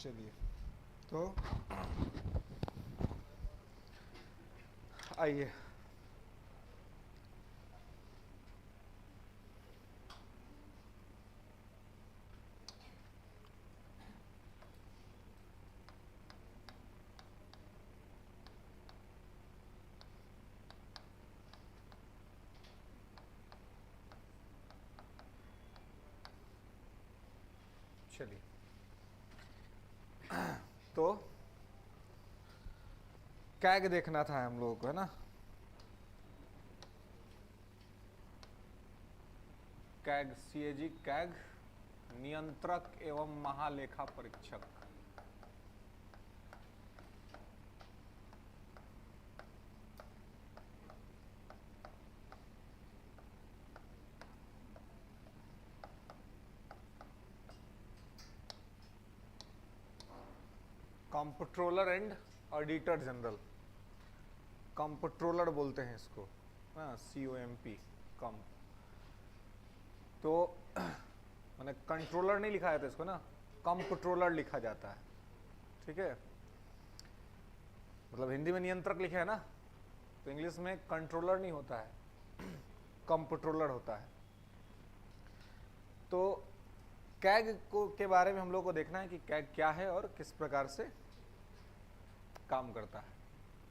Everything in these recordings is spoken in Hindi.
चलिए तो आइए चलिए तो कैग देखना था हम लोगों को, है ना। कैग, सीएजी कैग, नियंत्रक एवं महालेखा परीक्षक। Comptroller and auditor general, comptroller बोलते हैं इसको, हाँ, COMP, कम। तो मैंने कंट्रोलर नहीं लिखा जाता इसको ना, कंप्ट्रोलर लिखा जाता है, ठीक है। मतलब हिंदी में नियंत्रक लिखे है ना, तो इंग्लिश में कंट्रोलर नहीं होता है, कंप्ट्रोलर होता है। तो कैग को के बारे में हम लोग को देखना है कि कैग क्या है और किस प्रकार से काम करता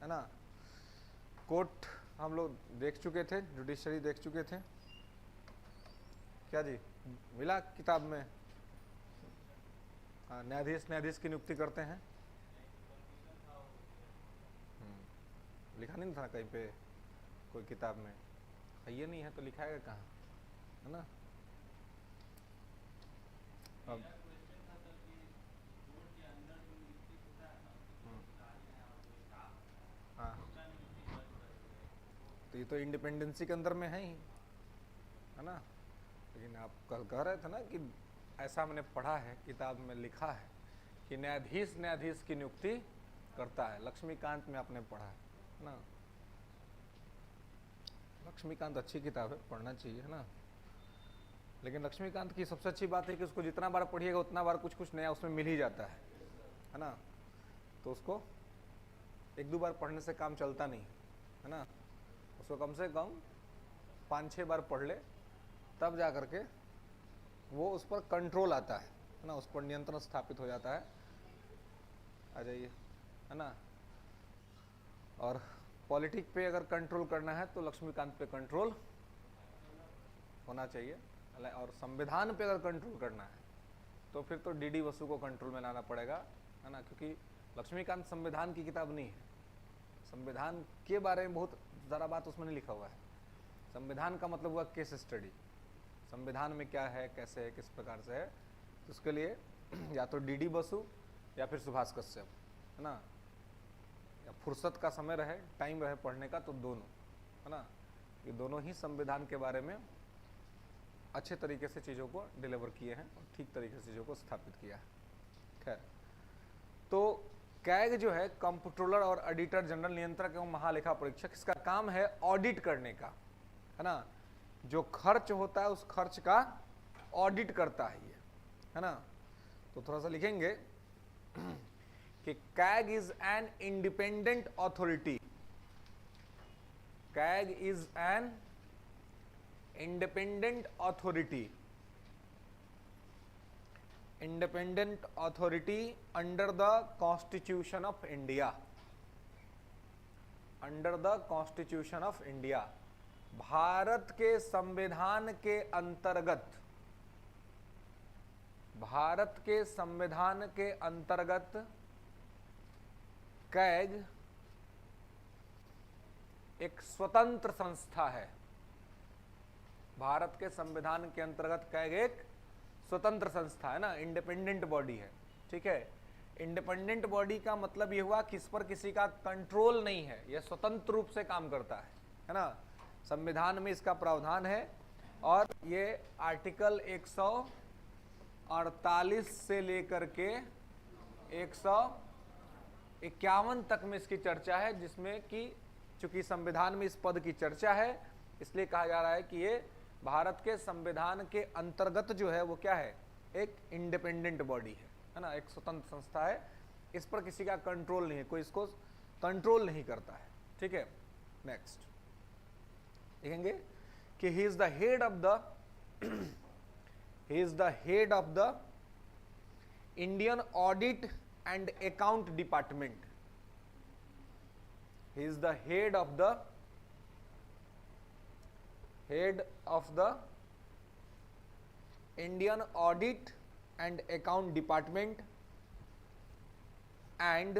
है ना। कोर्ट हम लोग देख चुके थे, जुडिशरी देख चुके थे, क्या जी मिला किताब में? न्यायाधीश की नियुक्ति करते हैं। लिखा नहीं था कहीं पे कोई किताब में? ये नहीं है तो लिखाएगा कहाँ, है ना। अब हाँ, तो ये तो इंडिपेंडेंसी के अंदर में है ही, है ना। लेकिन आप कल कह रहे थे ना कि ऐसा मैंने पढ़ा है, किताब में लिखा है कि न्यायाधीश की नियुक्ति करता है। लक्ष्मीकांत में आपने पढ़ा है ना। लक्ष्मीकांत अच्छी किताब है, पढ़ना चाहिए, है ना। लेकिन लक्ष्मीकांत की सबसे अच्छी बात है कि उसको जितना बार पढ़िएगा उतना बार कुछ कुछ नया उसमें मिल ही जाता है ना। तो उसको एक दो बार पढ़ने से काम चलता नहीं, है ना। उसको कम से कम 5-6 बार पढ़ ले, तब जा करके वो उस पर कंट्रोल आता है ना, उस पर नियंत्रण स्थापित हो जाता है। आ जाइए, है ना। और पॉलिटिक पे अगर कंट्रोल करना है तो लक्ष्मीकांत पे कंट्रोल होना चाहिए, और संविधान पे अगर कंट्रोल करना है तो फिर तो DD बसु को कंट्रोल में लाना पड़ेगा, है ना। क्योंकि लक्ष्मीकांत संविधान की किताब नहीं है, संविधान के बारे में बहुत ज़रा बात उसमें नहीं लिखा हुआ है। संविधान का मतलब हुआ केस स्टडी, संविधान में क्या है, कैसे है, किस प्रकार से है। तो उसके लिए या तो DD बसु या फिर सुभाष कश्यप, है ना। या फुर्सत का समय रहे, टाइम रहे पढ़ने का, तो दोनों, है ना। ये दोनों ही संविधान के बारे में अच्छे तरीके से चीज़ों को डिलीवर किए हैं और ठीक तरीके से चीज़ों को स्थापित किया है। खैर, तो कैग जो है, कंप्ट्रोलर और ऑडिटर जनरल, नियंत्रक एवं महालेखा परीक्षक, इसका काम है ऑडिट करने का, है ना। जो खर्च होता है उस खर्च का ऑडिट करता है ये, है ना। तो थोड़ा सा लिखेंगे कि CAG is an independent authority, CAG is an independent authority, independent authority under the constitution of India, under the constitution of India. Bharat के संविधान के अंतर्गत, भारत के संविधान के अंतर्गत कैग एक स्वतंत्र संस्था है। भारत के संविधान के अंतर्गत कैग एक स्वतंत्र संस्था है ना, इंडिपेंडेंट बॉडी है, ठीक है। इंडिपेंडेंट बॉडी का मतलब यह हुआ कि इस पर किसी का कंट्रोल नहीं है, यह स्वतंत्र रूप से काम करता है ना। संविधान में इसका प्रावधान है और ये आर्टिकल 148 से लेकर के 151 तक में इसकी चर्चा है, जिसमें कि चूंकि संविधान में इस पद की चर्चा है, इसलिए कहा जा रहा है कि ये भारत के संविधान के अंतर्गत जो है वो क्या है, एक इंडिपेंडेंट बॉडी है, है ना, एक स्वतंत्र संस्था है, इस पर किसी का कंट्रोल नहीं है, कोई इसको कंट्रोल नहीं करता है। ठीक है, नेक्स्ट देखेंगे कि he is the head of the Indian audit and account department. He is the head of the Indian audit and account department and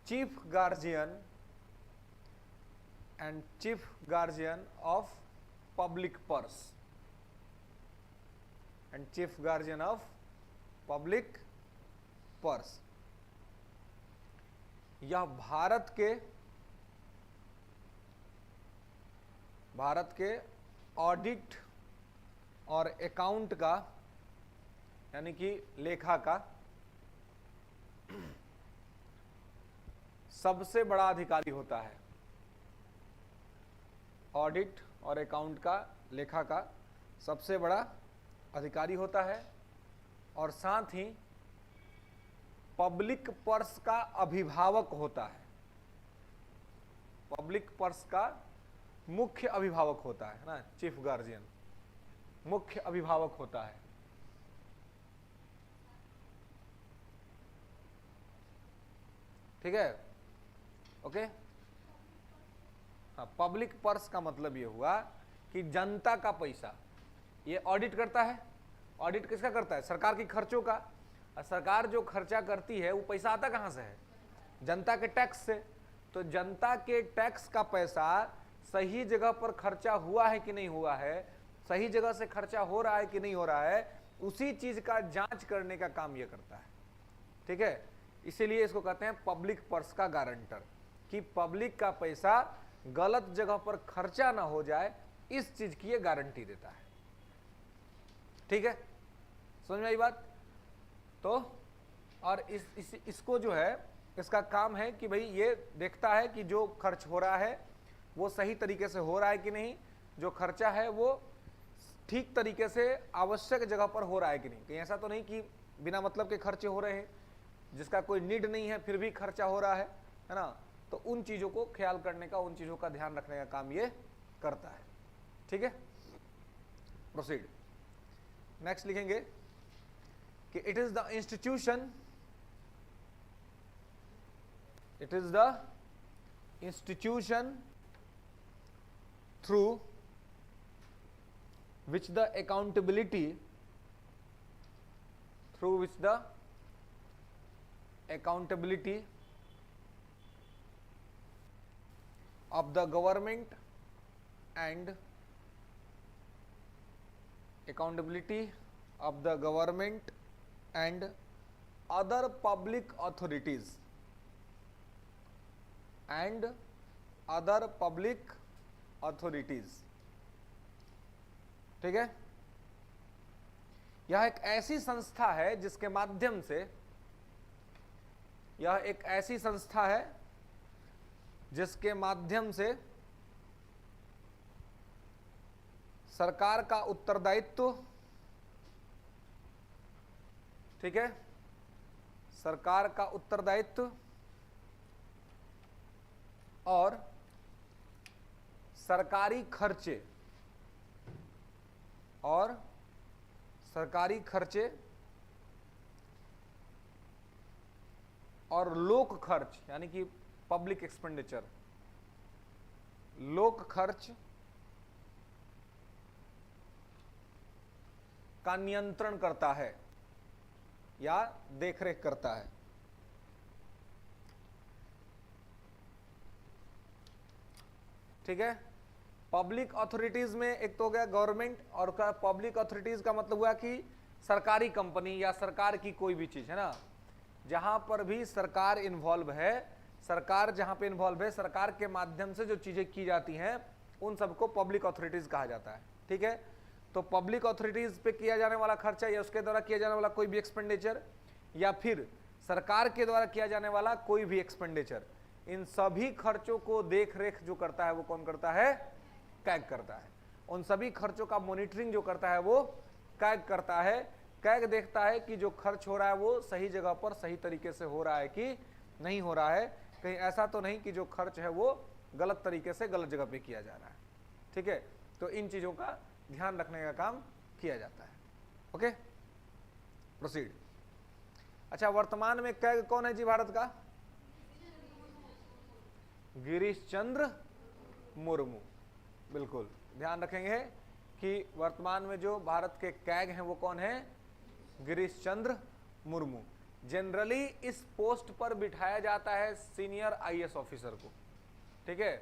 chief guardian of public purse यह भारत के ऑडिट और अकाउंट का यानी कि लेखा का सबसे बड़ा अधिकारी होता है। ऑडिट और अकाउंट का, लेखा का सबसे बड़ा अधिकारी होता है और साथ ही पब्लिक पर्स का अभिभावक होता है। पब्लिक पर्स का मुख्य अभिभावक होता है ना, चीफ गार्जियन मुख्य अभिभावक होता है। ठीक है, ओके। हाँ, पब्लिक पर्स का मतलब ये हुआ कि जनता का पैसा ये ऑडिट करता है। ऑडिट किसका करता है? सरकार की खर्चों का। और सरकार जो खर्चा करती है वो पैसा आता कहाँ से है? जनता के टैक्स से। तो जनता के टैक्स का पैसा सही जगह पर खर्चा हुआ है कि नहीं हुआ है, सही जगह से खर्चा हो रहा है कि नहीं हो रहा है, उसी चीज का जांच करने का काम ये करता है। ठीक है, इसीलिए इसको कहते हैं पब्लिक पर्स का गारंटर, कि पब्लिक का पैसा गलत जगह पर खर्चा ना हो जाए, इस चीज की ये गारंटी देता है। ठीक है, समझ में आई बात? तो और इसको जो है, इसका काम है कि भाई ये देखता है कि जो खर्च हो रहा है वो सही तरीके से हो रहा है कि नहीं, जो खर्चा है वो ठीक तरीके से आवश्यक जगह पर हो रहा है कि नहीं। कहीं ऐसा तो नहीं कि बिना मतलब के खर्चे हो रहे हैं, जिसका कोई नीड नहीं है फिर भी खर्चा हो रहा है ना। तो उन चीजों को ख्याल करने का, उन चीजों का ध्यान रखने का काम ये करता है। ठीक है, प्रोसीड। नेक्स्ट लिखेंगे कि it is the institution through which the accountability of the government and other public authorities ठीक है, यह एक ऐसी संस्था है जिसके माध्यम से, सरकार का उत्तरदायित्व, ठीक है, सरकार का उत्तरदायित्व और सरकारी खर्चे और लोक खर्च यानी कि पब्लिक एक्सपेंडिचर, लोक खर्च का नियंत्रण करता है या देखरेख करता है। ठीक है, पब्लिक अथॉरिटीज में एक तो हो गया गवर्नमेंट, और का पब्लिक अथॉरिटीज का मतलब हुआ कि सरकारी कंपनी या सरकार की कोई भी चीज है ना, जहां पर भी सरकार इन्वॉल्व है, सरकार जहां पे इन्वॉल्व है, सरकार के माध्यम से जो चीजें की जाती हैं उन सबको पब्लिक अथॉरिटीज कहा जाता है। ठीक है, तो पब्लिक अथॉरिटीज पे किया जाने वाला खर्चा या उसके द्वारा किया जाने वाला कोई भी एक्सपेंडिचर या फिर सरकार के द्वारा किया जाने वाला कोई भी एक्सपेंडिचर, इन सभी खर्चों को देख रेख जो करता है वो कौन करता है? कैग करता है। उन सभी खर्चों का मॉनिटरिंग जो करता है वो कैग करता है। कैग देखता है कि जो खर्च हो रहा है वो सही जगह पर सही तरीके से हो रहा है कि नहीं हो रहा है, कहीं ऐसा तो नहीं कि जो खर्च है वो गलत तरीके से गलत जगह पे किया जा रहा है। ठीक है, तो इन चीजों का ध्यान रखने का काम किया जाता है। Okay, proceed. अच्छा, वर्तमान में कैग कौन है जी भारत का? गिरीश चंद्र मुर्मू। बिल्कुल ध्यान रखेंगे कि वर्तमान में जो भारत के कैग हैं वो कौन है? गिरीश चंद्र मुर्मू। जनरली इस पोस्ट पर बिठाया जाता है सीनियर आईएएस ऑफिसर को। ठीक है,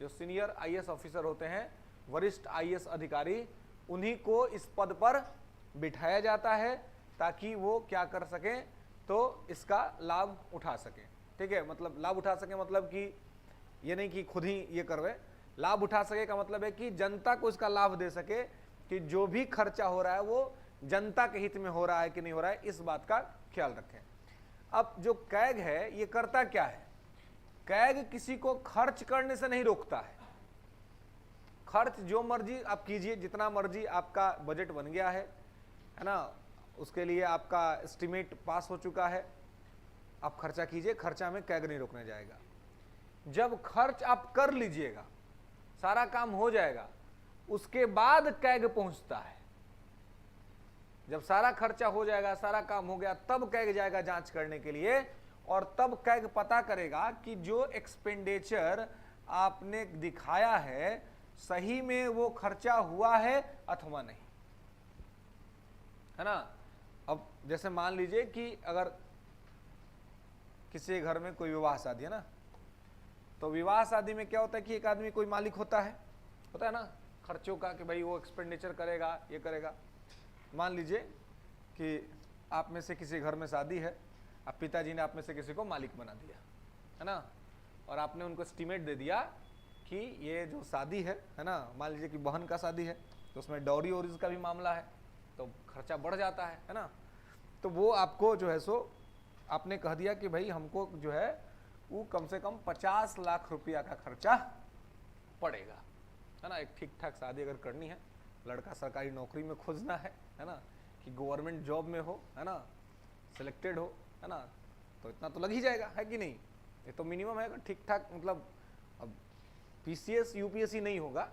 जो सीनियर आईएएस ऑफिसर होते हैं, वरिष्ठ आईएएस अधिकारी, उन्हीं को इस पद पर बिठाया जाता है ताकि वो क्या कर सकें, तो इसका लाभ उठा सकें। ठीक है, मतलब लाभ उठा सके मतलब कि ये नहीं कि खुद ही ये करवे, लाभ उठा सके का मतलब है कि जनता को इसका लाभ दे सके कि जो भी खर्चा हो रहा है वो जनता के हित में हो रहा है कि नहीं हो रहा है, इस बात का ख्याल रखें। अब जो कैग है ये करता क्या है? कैग किसी को खर्च करने से नहीं रोकता है। खर्च जो मर्जी आप कीजिए, जितना मर्जी आपका बजट बन गया है ना, उसके लिए आपका एस्टिमेट पास हो चुका है, आप खर्चा कीजिए, खर्चा में कैग नहीं रोकने जाएगा। जब खर्च आप कर लीजिएगा, सारा काम हो जाएगा, उसके बाद कैग पहुंचता है। जब सारा खर्चा हो जाएगा, सारा काम हो गया, तब कैग जाएगा जांच करने के लिए, और तब कैग पता करेगा कि जो एक्सपेंडिचर आपने दिखाया है सही में वो खर्चा हुआ है अथवा नहीं, है ना। अब जैसे मान लीजिए कि अगर किसी घर में कोई विवाह शादी है ना, तो विवाह शादी में क्या होता है कि एक आदमी कोई मालिक होता है ना खर्चों का, कि भाई वो एक्सपेंडिचर करेगा, ये करेगा। मान लीजिए कि आप में से किसी घर में शादी है, अब पिताजी ने आप में से किसी को मालिक बना दिया, है ना, और आपने उनको एस्टीमेट दे दिया कि ये जो शादी है ना, मान लीजिए कि बहन का शादी है, तो उसमें डॉरी ओरीज का भी मामला है, तो खर्चा बढ़ जाता है ना। तो वो आपको जो है सो आपने कह दिया कि भाई हमको जो है वो कम से कम 50 लाख रुपया का खर्चा पड़ेगा, है ना। एक ठीक ठाक शादी अगर करनी है, लड़का सरकारी नौकरी में खोजना है ना, कि गवर्नमेंट जॉब में हो, है ना, सिलेक्टेड हो, है ना, तो इतना तो लग ही जाएगा, है कि नहीं। ये तो मिनिमम है, ठीक ठाक, मतलब अब पीसीएस यूपीएससी नहीं होगा,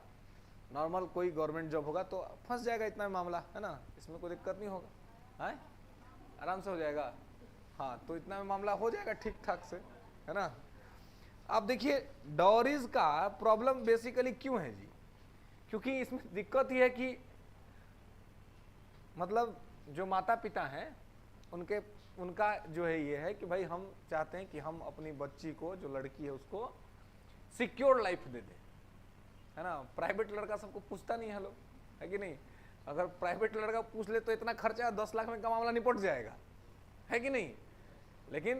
नॉर्मल कोई गवर्नमेंट जॉब होगा तो फंस जाएगा इतना मामला, है ना, इसमें कोई दिक्कत नहीं होगा, है आराम से हो जाएगा। हाँ, तो इतना में मामला हो जाएगा ठीक ठाक से, है ना। अब देखिए डॉरीज का प्रॉब्लम बेसिकली क्यों है जी, क्योंकि इसमें दिक्कत ये है कि मतलब जो माता पिता हैं उनका जो है ये है कि भाई हम चाहते हैं कि हम अपनी बच्ची को, जो लड़की है, उसको सिक्योर लाइफ दे दें, है ना। प्राइवेट लड़का सबको पूछता नहीं है लोग, है कि नहीं। अगर प्राइवेट लड़का पूछ ले तो इतना खर्चा 10 लाख में का मामला निपट जाएगा, है कि नहीं। लेकिन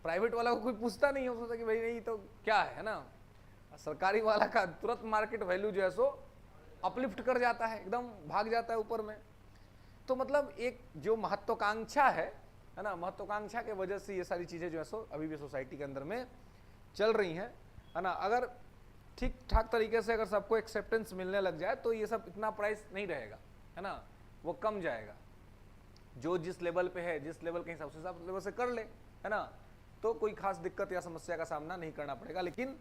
प्राइवेट वाला को कोई पूछता नहीं हो सकता कि भाई नहीं तो क्या है ना। सरकारी वाला का तुरंत मार्केट वैल्यू जो है सो अपलिफ्ट कर जाता है, एकदम भाग जाता है ऊपर में। तो मतलब एक जो महत्वाकांक्षा है ना, महत्वाकांक्षा के वजह से ये सारी चीजें जो है सो अभी भी सोसाइटी के अंदर में चल रही हैं, है ना। अगर ठीक ठाक तरीके से अगर सबको एक्सेप्टेंस मिलने लग जाए तो ये सब इतना प्राइस नहीं रहेगा, है ना, वो कम जाएगा। जो जिस लेवल पे है, जिस लेवल के हिसाब से सब लेवल से कर ले, है ना, तो कोई खास दिक्कत या समस्या का सामना नहीं करना पड़ेगा। लेकिन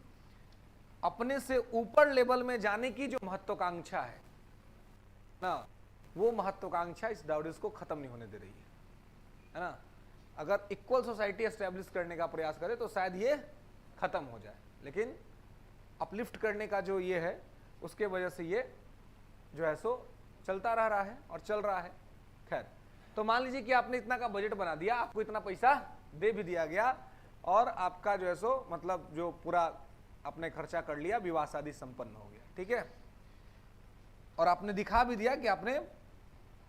अपने से ऊपर लेवल में जाने की जो महत्वाकांक्षा है ना, वो महत्वाकांक्षा इस डाउरीज को खत्म नहीं होने दे रही है ना। अगर इक्वल सोसाइटी एस्टेब्लिश करने का प्रयास करे तो शायद ये खत्म हो जाए, लेकिन अपलिफ्ट करने का जो ये है उसके वजह से ये जो है सो चलता रह रहा है और चल रहा है। खैर, तो मान लीजिए कि आपने इतना का बजट बना दिया, आपको इतना पैसा दे भी दिया गया और आपका जो है सो मतलब जो पूरा आपने खर्चा कर लिया, विवाह शादी संपन्न हो गया, ठीक है, और आपने दिखा भी दिया कि आपने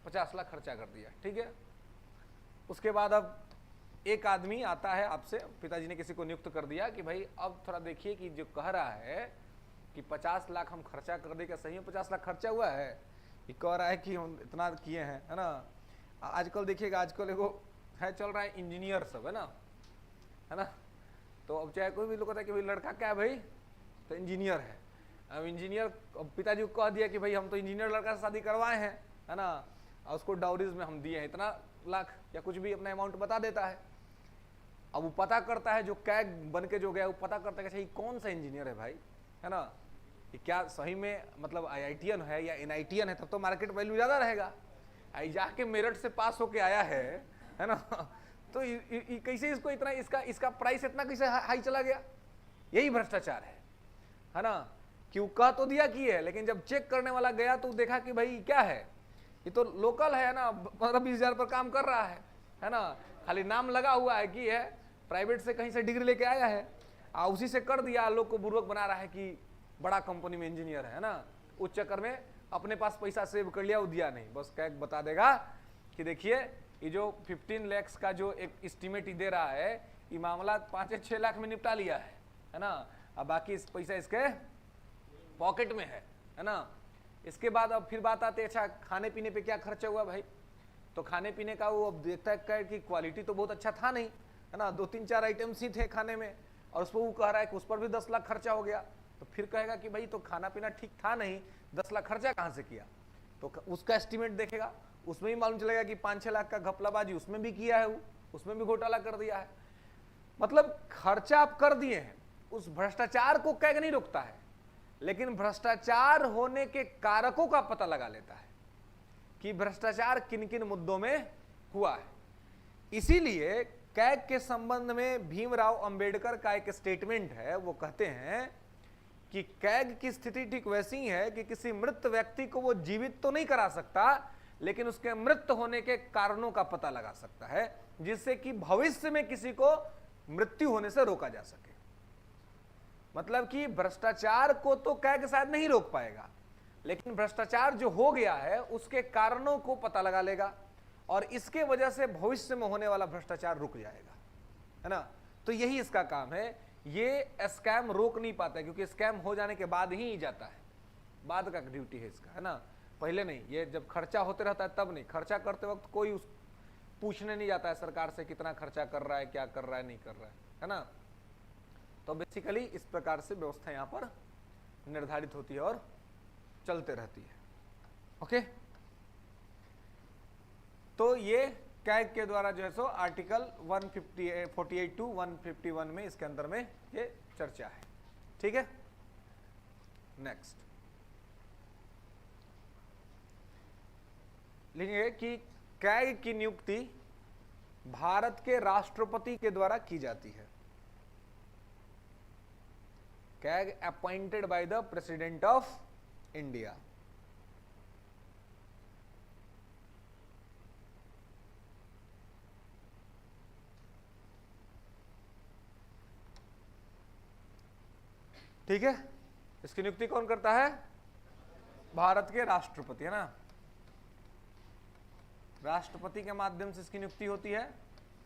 50 लाख खर्चा कर दिया, ठीक है। उसके बाद अब एक आदमी आता है आपसे, पिताजी ने किसी को नियुक्त कर दिया कि भाई अब थोड़ा देखिए कि जो कह रहा है कि 50 लाख हम खर्चा कर दे, क्या सही में 50 लाख खर्चा हुआ है? ये कह रहा है कि हम इतना किए हैं, है ना। आजकल देखिएगा, आजकल एगो है चल रहा है इंजीनियर सब, है ना। तो अब चाहे कोई भी लोग कहता है कि भाई लड़का क्या है भाई, तो इंजीनियर है। अब इंजीनियर, पिताजी को कह दिया कि भाई हम तो इंजीनियर लड़का से शादी करवाए हैं, है ना, और उसको डाउरीज में हम दिए हैं इतना लाख या कुछ भी अपना अमाउंट बता देता है। अब वो पता करता है, जो कैग बन के जो गया वो पता करता है कि ये कौन सा इंजीनियर है भाई, है ना, ये क्या सही में मतलब IITian है या NITian है, तब तो मार्केट वैल्यू ज्यादा रहेगा। आई जाके मेरठ से पास होके आया है ना, तो कैसे इसको इतना इसका प्राइस इतना कैसे हाई चला गया? यही भ्रष्टाचार है ना। क्यों कह तो दिया कि है, लेकिन जब चेक करने वाला गया तो देखा कि भाई क्या है, ये तो लोकल है ना, 15-20 हजार पर काम कर रहा है ना, खाली नाम लगा हुआ है कि है प्राइवेट से कहीं से डिग्री लेके आया है, उसी से कर दिया, लोग को बुर्बक बना रहा है कि बड़ा कंपनी में इंजीनियर है ना। उस चक्कर में अपने पास पैसा सेव कर लिया, वो दिया नहीं, बस कैग बता देगा कि देखिए ये जो 15 लाख का जो एक एस्टिमेट ही दे रहा है, ये मामला 5-6 लाख में निपटा लिया है ना, अब बाकी इस पैसा इसके पॉकेट में है ना। इसके बाद अब फिर बात आती है, अच्छा खाने पीने पे क्या खर्चा हुआ भाई, तो खाने पीने का वो अब देखता है कि क्वालिटी तो बहुत अच्छा था नहीं, है ना, 2-3-4 आइटम्स ही थे खाने में, और उस पर वो कह रहा है कि उस पर भी 10 लाख खर्चा हो गया, तो फिर कहेगा कि भाई तो खाना पीना ठीक था नहीं, 10 लाख खर्चा कहाँ से किया? तो उसका एस्टिमेट देखेगा, उसमें ही मालूम चलेगा कि 5-6 लाख का घपलाबाजी उसमें भी किया है, वो उसमें भी घोटाला कर दिया है। मतलब खर्चा आप कर दिए हैं, उस भ्रष्टाचार को कैग नहीं रोकता है, लेकिन भ्रष्टाचार होने के कारकों का पता लगा लेता है कि भ्रष्टाचार किन किन मुद्दों में हुआ है। इसीलिए कैग के संबंध में भीमराव अंबेडकर का एक स्टेटमेंट है, वो कहते हैं कि कैग की स्थिति ठीक वैसी है कि किसी मृत व्यक्ति को वो जीवित तो नहीं करा सकता, लेकिन उसके मृत होने के कारणों का पता लगा सकता है, जिससे कि भविष्य में किसी को मृत्यु होने से रोका जा सके। मतलब कि भ्रष्टाचार को तो कैग शायद नहीं रोक पाएगा, लेकिन भ्रष्टाचार जो हो गया है उसके कारणों को पता लगा लेगा, और इसके वजह से भविष्य में होने वाला भ्रष्टाचार रुक जाएगा, है ना। तो यही इसका काम है। ये स्कैम रोक नहीं पाता है, क्योंकि स्कैम हो जाने के बाद ही जाता है, बाद का ड्यूटी है इसका, है ना, पहले नहीं। ये जब खर्चा होते रहता है तब नहीं, खर्चा करते वक्त कोई पूछने नहीं जाता है सरकार से कितना खर्चा कर रहा है, क्या कर रहा है, नहीं कर रहा है ना। तो बेसिकली इस प्रकार से व्यवस्था यहाँ पर निर्धारित होती है और चलते रहती है। ओके, तो ये कैग के द्वारा जो है सो आर्टिकल 148 to 151 में इसके अंदर में ये चर्चा है। ठीक है, नेक्स्ट लिखेंगे कि कैग की नियुक्ति भारत के राष्ट्रपति के द्वारा की जाती है। CAG appointed by the president of India. ठीक है, इसकी नियुक्ति कौन करता है? भारत के राष्ट्रपति, है ना, राष्ट्रपति के माध्यम से इसकी नियुक्ति होती है।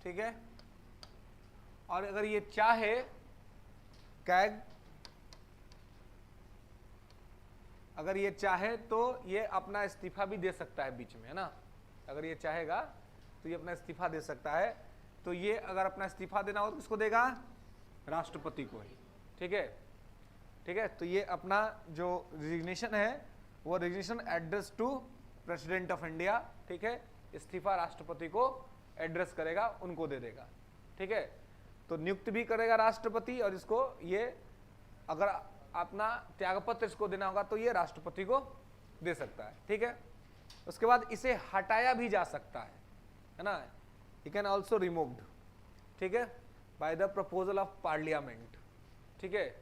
ठीक है, और अगर ये चाहे कैग, अगर ये चाहे तो ये अपना इस्तीफा भी दे सकता है बीच में, है ना। अगर ये चाहेगा तो ये अपना इस्तीफा दे सकता है। तो ये अगर अपना इस्तीफा देना हो तो किसको देगा? राष्ट्रपति को ही। ठीक है, ठीक है, तो ये अपना जो रिजिग्नेशन है वो resignation address to president of India. ठीक है, इस्तीफा राष्ट्रपति को एड्रेस करेगा, उनको दे देगा। ठीक है, तो नियुक्त भी करेगा राष्ट्रपति, और इसको ये अगर अपना त्यागपत्र इसको देना होगा तो ये राष्ट्रपति को दे सकता है। ठीक है, उसके बाद इसे हटाया भी जा सकता है ना, ही कैन ऑल्सो रिमूव्ड। ठीक है, by the proposal of parliament. ठीक है,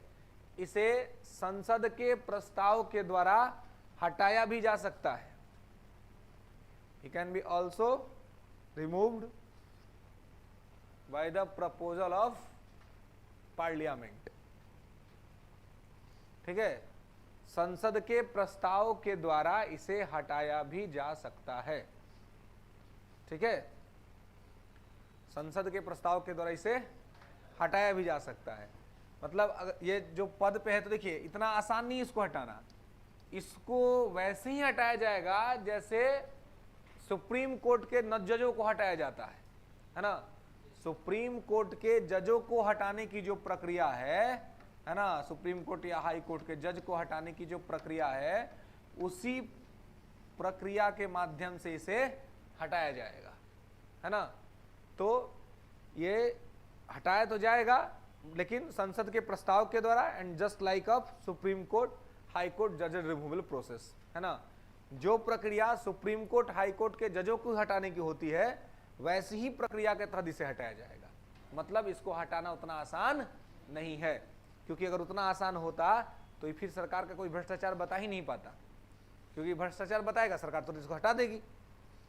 इसे संसद के प्रस्ताव के द्वारा हटाया भी जा सकता है। He can be also removed by the proposal of parliament। ठीक है, संसद के प्रस्ताव के द्वारा इसे हटाया भी जा सकता है। ठीक है, संसद के प्रस्ताव के द्वारा इसे हटाया भी जा सकता है। मतलब अगर ये जो पद पे है तो देखिए इतना आसान नहीं इसको हटाना, इसको वैसे ही हटाया जाएगा जैसे सुप्रीम कोर्ट के जजों को हटाया जाता है ना। सुप्रीम कोर्ट के जजों को हटाने की जो प्रक्रिया है ना, सुप्रीम कोर्ट या हाई कोर्ट के जज को हटाने की जो प्रक्रिया है, उसी प्रक्रिया के माध्यम से इसे हटाया जाएगा, है ना। तो ये हटाया तो जाएगा लेकिन संसद के प्रस्ताव के द्वारा, and just like of supreme court high court जजेस रिमूवल प्रोसेस, है ना। जो प्रक्रिया सुप्रीम कोर्ट हाई कोर्ट के जजों को हटाने की होती है वैसी ही प्रक्रिया के तहत इसे हटाया जाएगा। मतलब इसको हटाना उतना आसान नहीं है, क्योंकि अगर उतना आसान होता तो फिर सरकार का कोई भ्रष्टाचार बता ही नहीं पाता, क्योंकि भ्रष्टाचार बताएगा सरकार तो इसको हटा देगी।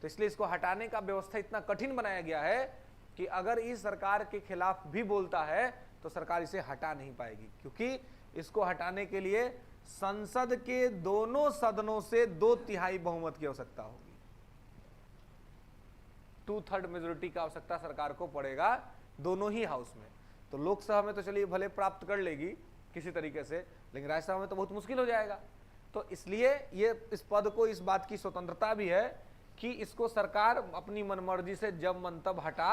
तो इसलिए इसको हटाने का व्यवस्था इतना कठिन बनाया गया है कि अगर इस सरकार के खिलाफ भी बोलता है तो सरकार इसे हटा नहीं पाएगी, क्योंकि इसको हटाने के लिए संसद के दोनों सदनों से 2/3 बहुमत की आवश्यकता होगी। 2/3 मेजोरिटी का आवश्यकता सरकार को पड़ेगा दोनों ही हाउस में। तो लोकसभा में तो चलिए भले प्राप्त कर लेगी किसी तरीके से, लेकिन राज्यसभा में तो बहुत मुश्किल हो जाएगा। तो इसलिए ये इस पद को इस बात की स्वतंत्रता भी है कि इसको सरकार अपनी मनमर्जी से जब मन तब हटा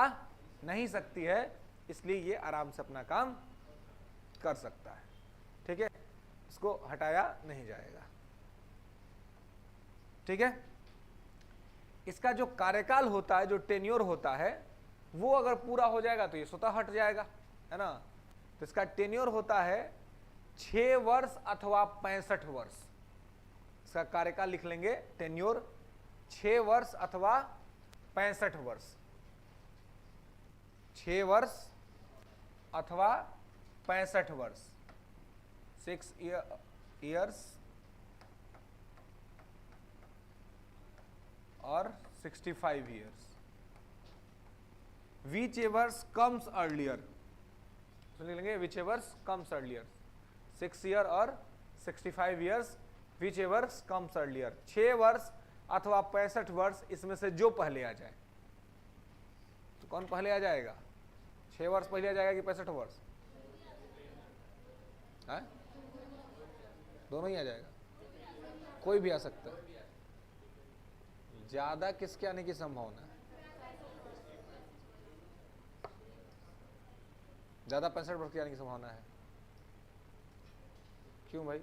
नहीं सकती है, इसलिए ये आराम से अपना काम कर सकता है। ठीक है, इसको हटाया नहीं जाएगा। ठीक है, इसका जो कार्यकाल होता है, जो टेन्योर होता है, वो अगर पूरा हो जाएगा तो ये स्वतः हट जाएगा, है ना। तो इसका टेन्योर होता है 6 वर्ष अथवा 65 वर्ष। इसका कार्यकाल लिख लेंगे, टेन्योर 6 वर्ष अथवा 65 वर्ष। 6 वर्ष अथवा 65 वर्ष, 6 years और 65 years, whichever comes earlier। सुन लेंगे, whichever comes earlier, 6 year और 65 years, whichever comes earlier। 6 वर्ष अथवा 65 वर्ष, इसमें से जो पहले आ जाए। तो कौन पहले आ जाएगा? 6 वर्ष पहले आ जाएगा कि 65 वर्ष? है, दोनों ही आ जाएगा, कोई भी आ सकता है। ज्यादा किसके आने की संभावना है? ज्यादा 65 वर्ष के आने की संभावना है। क्यों भाई?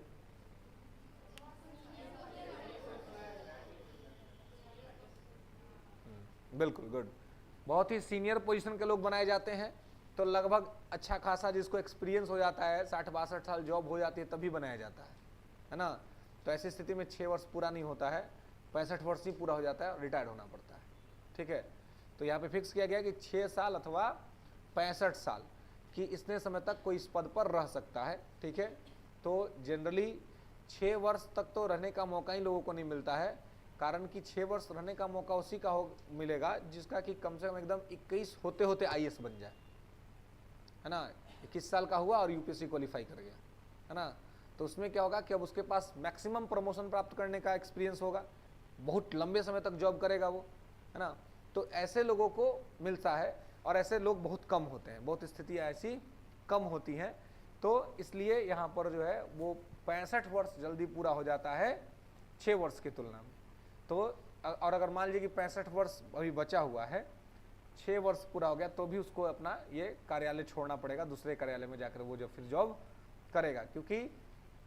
बिल्कुल, गुड। बहुत ही सीनियर पोजीशन के लोग बनाए जाते हैं, तो लगभग अच्छा खासा जिसको एक्सपीरियंस हो जाता है, 60-62 साल जॉब हो जाती है, तभी बनाया जाता है ना। तो ऐसी स्थिति में 6 वर्ष पूरा नहीं होता है, 65 वर्ष ही पूरा हो जाता है और रिटायर्ड होना पड़ता है। ठीक है, तो यहाँ पे फिक्स किया गया कि 6 साल अथवा 65 साल की इतने समय तक कोई इस पद पर रह सकता है। ठीक है, तो जनरली 6 वर्ष तक तो रहने का मौका ही लोगों को नहीं मिलता है, कारण कि 6 वर्ष रहने का मौका उसी का मिलेगा जिसका कि कम से कम एकदम 21 होते होते IAS बन जाए, है ना। 21 साल का हुआ और यूपीएससी क्वालिफाई कर गया, है ना। तो उसमें क्या होगा कि अब उसके पास मैक्सिमम प्रमोशन प्राप्त करने का एक्सपीरियंस होगा, बहुत लंबे समय तक जॉब करेगा वो, है ना। तो ऐसे लोगों को मिलता है और ऐसे लोग बहुत कम होते हैं, बहुत स्थितियाँ ऐसी कम होती हैं। तो इसलिए यहाँ पर जो है वो 65 वर्ष जल्दी पूरा हो जाता है 6 वर्ष की तुलना में। तो और अगर मान लीजिए कि 65 वर्ष अभी बचा हुआ है, 6 वर्ष पूरा हो गया, तो भी उसको अपना ये कार्यालय छोड़ना पड़ेगा, दूसरे कार्यालय में जाकर वो जब फिर जॉब करेगा, क्योंकि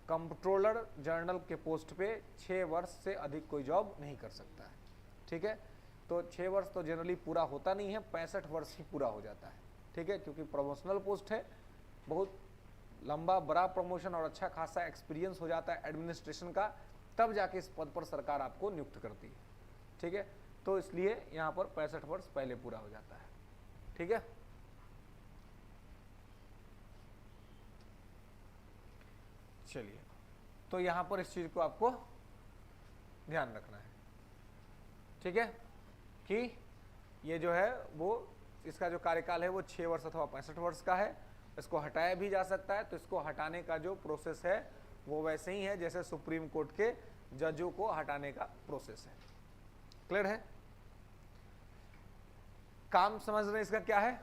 कंट्रोलर जनरल के पोस्ट पे 6 वर्ष से अधिक कोई जॉब नहीं कर सकता है। ठीक है, तो 6 वर्ष तो जनरली पूरा होता नहीं है, 65 वर्ष ही पूरा हो जाता है। ठीक है, क्योंकि प्रोमोशनल पोस्ट है, बहुत लंबा बड़ा प्रमोशन और अच्छा खासा एक्सपीरियंस हो जाता है एडमिनिस्ट्रेशन का, तब जाके इस पद पर सरकार आपको नियुक्त करती है। ठीक है, तो इसलिए यहाँ पर 65 वर्ष पहले पूरा हो जाता है। ठीक है, चलिए, तो यहाँ पर इस चीज को आपको ध्यान रखना है। ठीक है, कि ये जो है वो इसका जो कार्यकाल है वो 6 वर्ष अथवा 65 वर्ष का है। इसको हटाया भी जा सकता है, तो इसको हटाने का जो प्रोसेस है वो वैसे ही है जैसे सुप्रीम कोर्ट के जजों को हटाने का प्रोसेस है। क्लियर है? काम समझ रहे हैं इसका क्या है?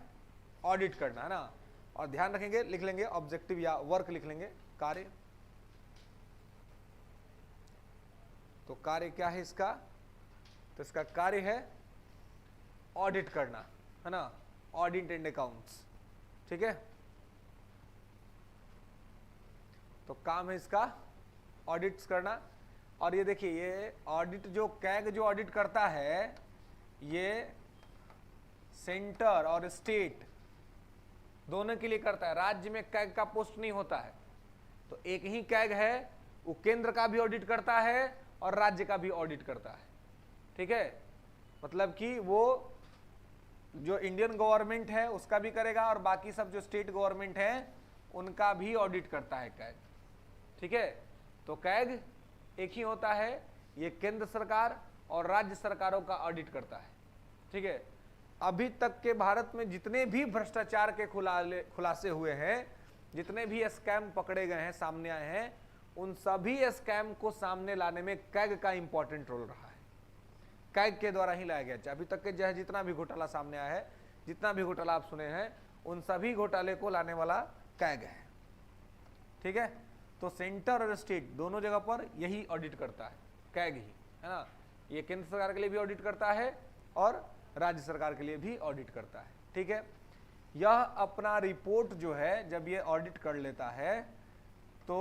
ऑडिट करना, है ना। और ध्यान रखेंगे, लिख लेंगे ऑब्जेक्टिव या वर्क लिख लेंगे, कार्य। तो कार्य क्या है इसका? तो इसका कार्य है ऑडिट करना, है ना, ऑडिट एंड अकाउंट्स। ठीक है, तो काम है इसका ऑडिट्स करना। और ये देखिए, ये ऑडिट जो कैग जो ऑडिट करता है, ये सेंटर और स्टेट दोनों के लिए करता है। राज्य में कैग का पोस्ट नहीं होता है, तो एक ही कैग है, वो केंद्र का भी ऑडिट करता है और राज्य का भी ऑडिट करता है। ठीक है, मतलब कि वो जो इंडियन गवर्नमेंट है उसका भी करेगा और बाकी सब जो स्टेट गवर्नमेंट है उनका भी ऑडिट करता है कैग। ठीक है, तो कैग एक ही होता है, ये केंद्र सरकार और राज्य सरकारों का ऑडिट करता है। ठीक है, अभी तक के भारत में जितने भी भ्रष्टाचार के खुलासे हुए हैं, जितने भी स्कैम पकड़े गए हैं, सामने आए हैं, उन सभी स्कैम को सामने लाने में कैग का इंपॉर्टेंट रोल रहा है। कैग के द्वारा ही लाया गया। अभी तक के जो है जितना भी घोटाला सामने आया है, जितना भी घोटाला आप सुने हैं, उन सभी घोटाले को लाने वाला कैग है। ठीक है, तो सेंटर और स्टेट दोनों जगह पर यही ऑडिट करता है, कैग ही, है ना। ये केंद्र सरकार के लिए भी ऑडिट करता है और राज्य सरकार के लिए भी ऑडिट करता है। ठीक है, यह अपना रिपोर्ट जो है जब ये ऑडिट कर लेता है तो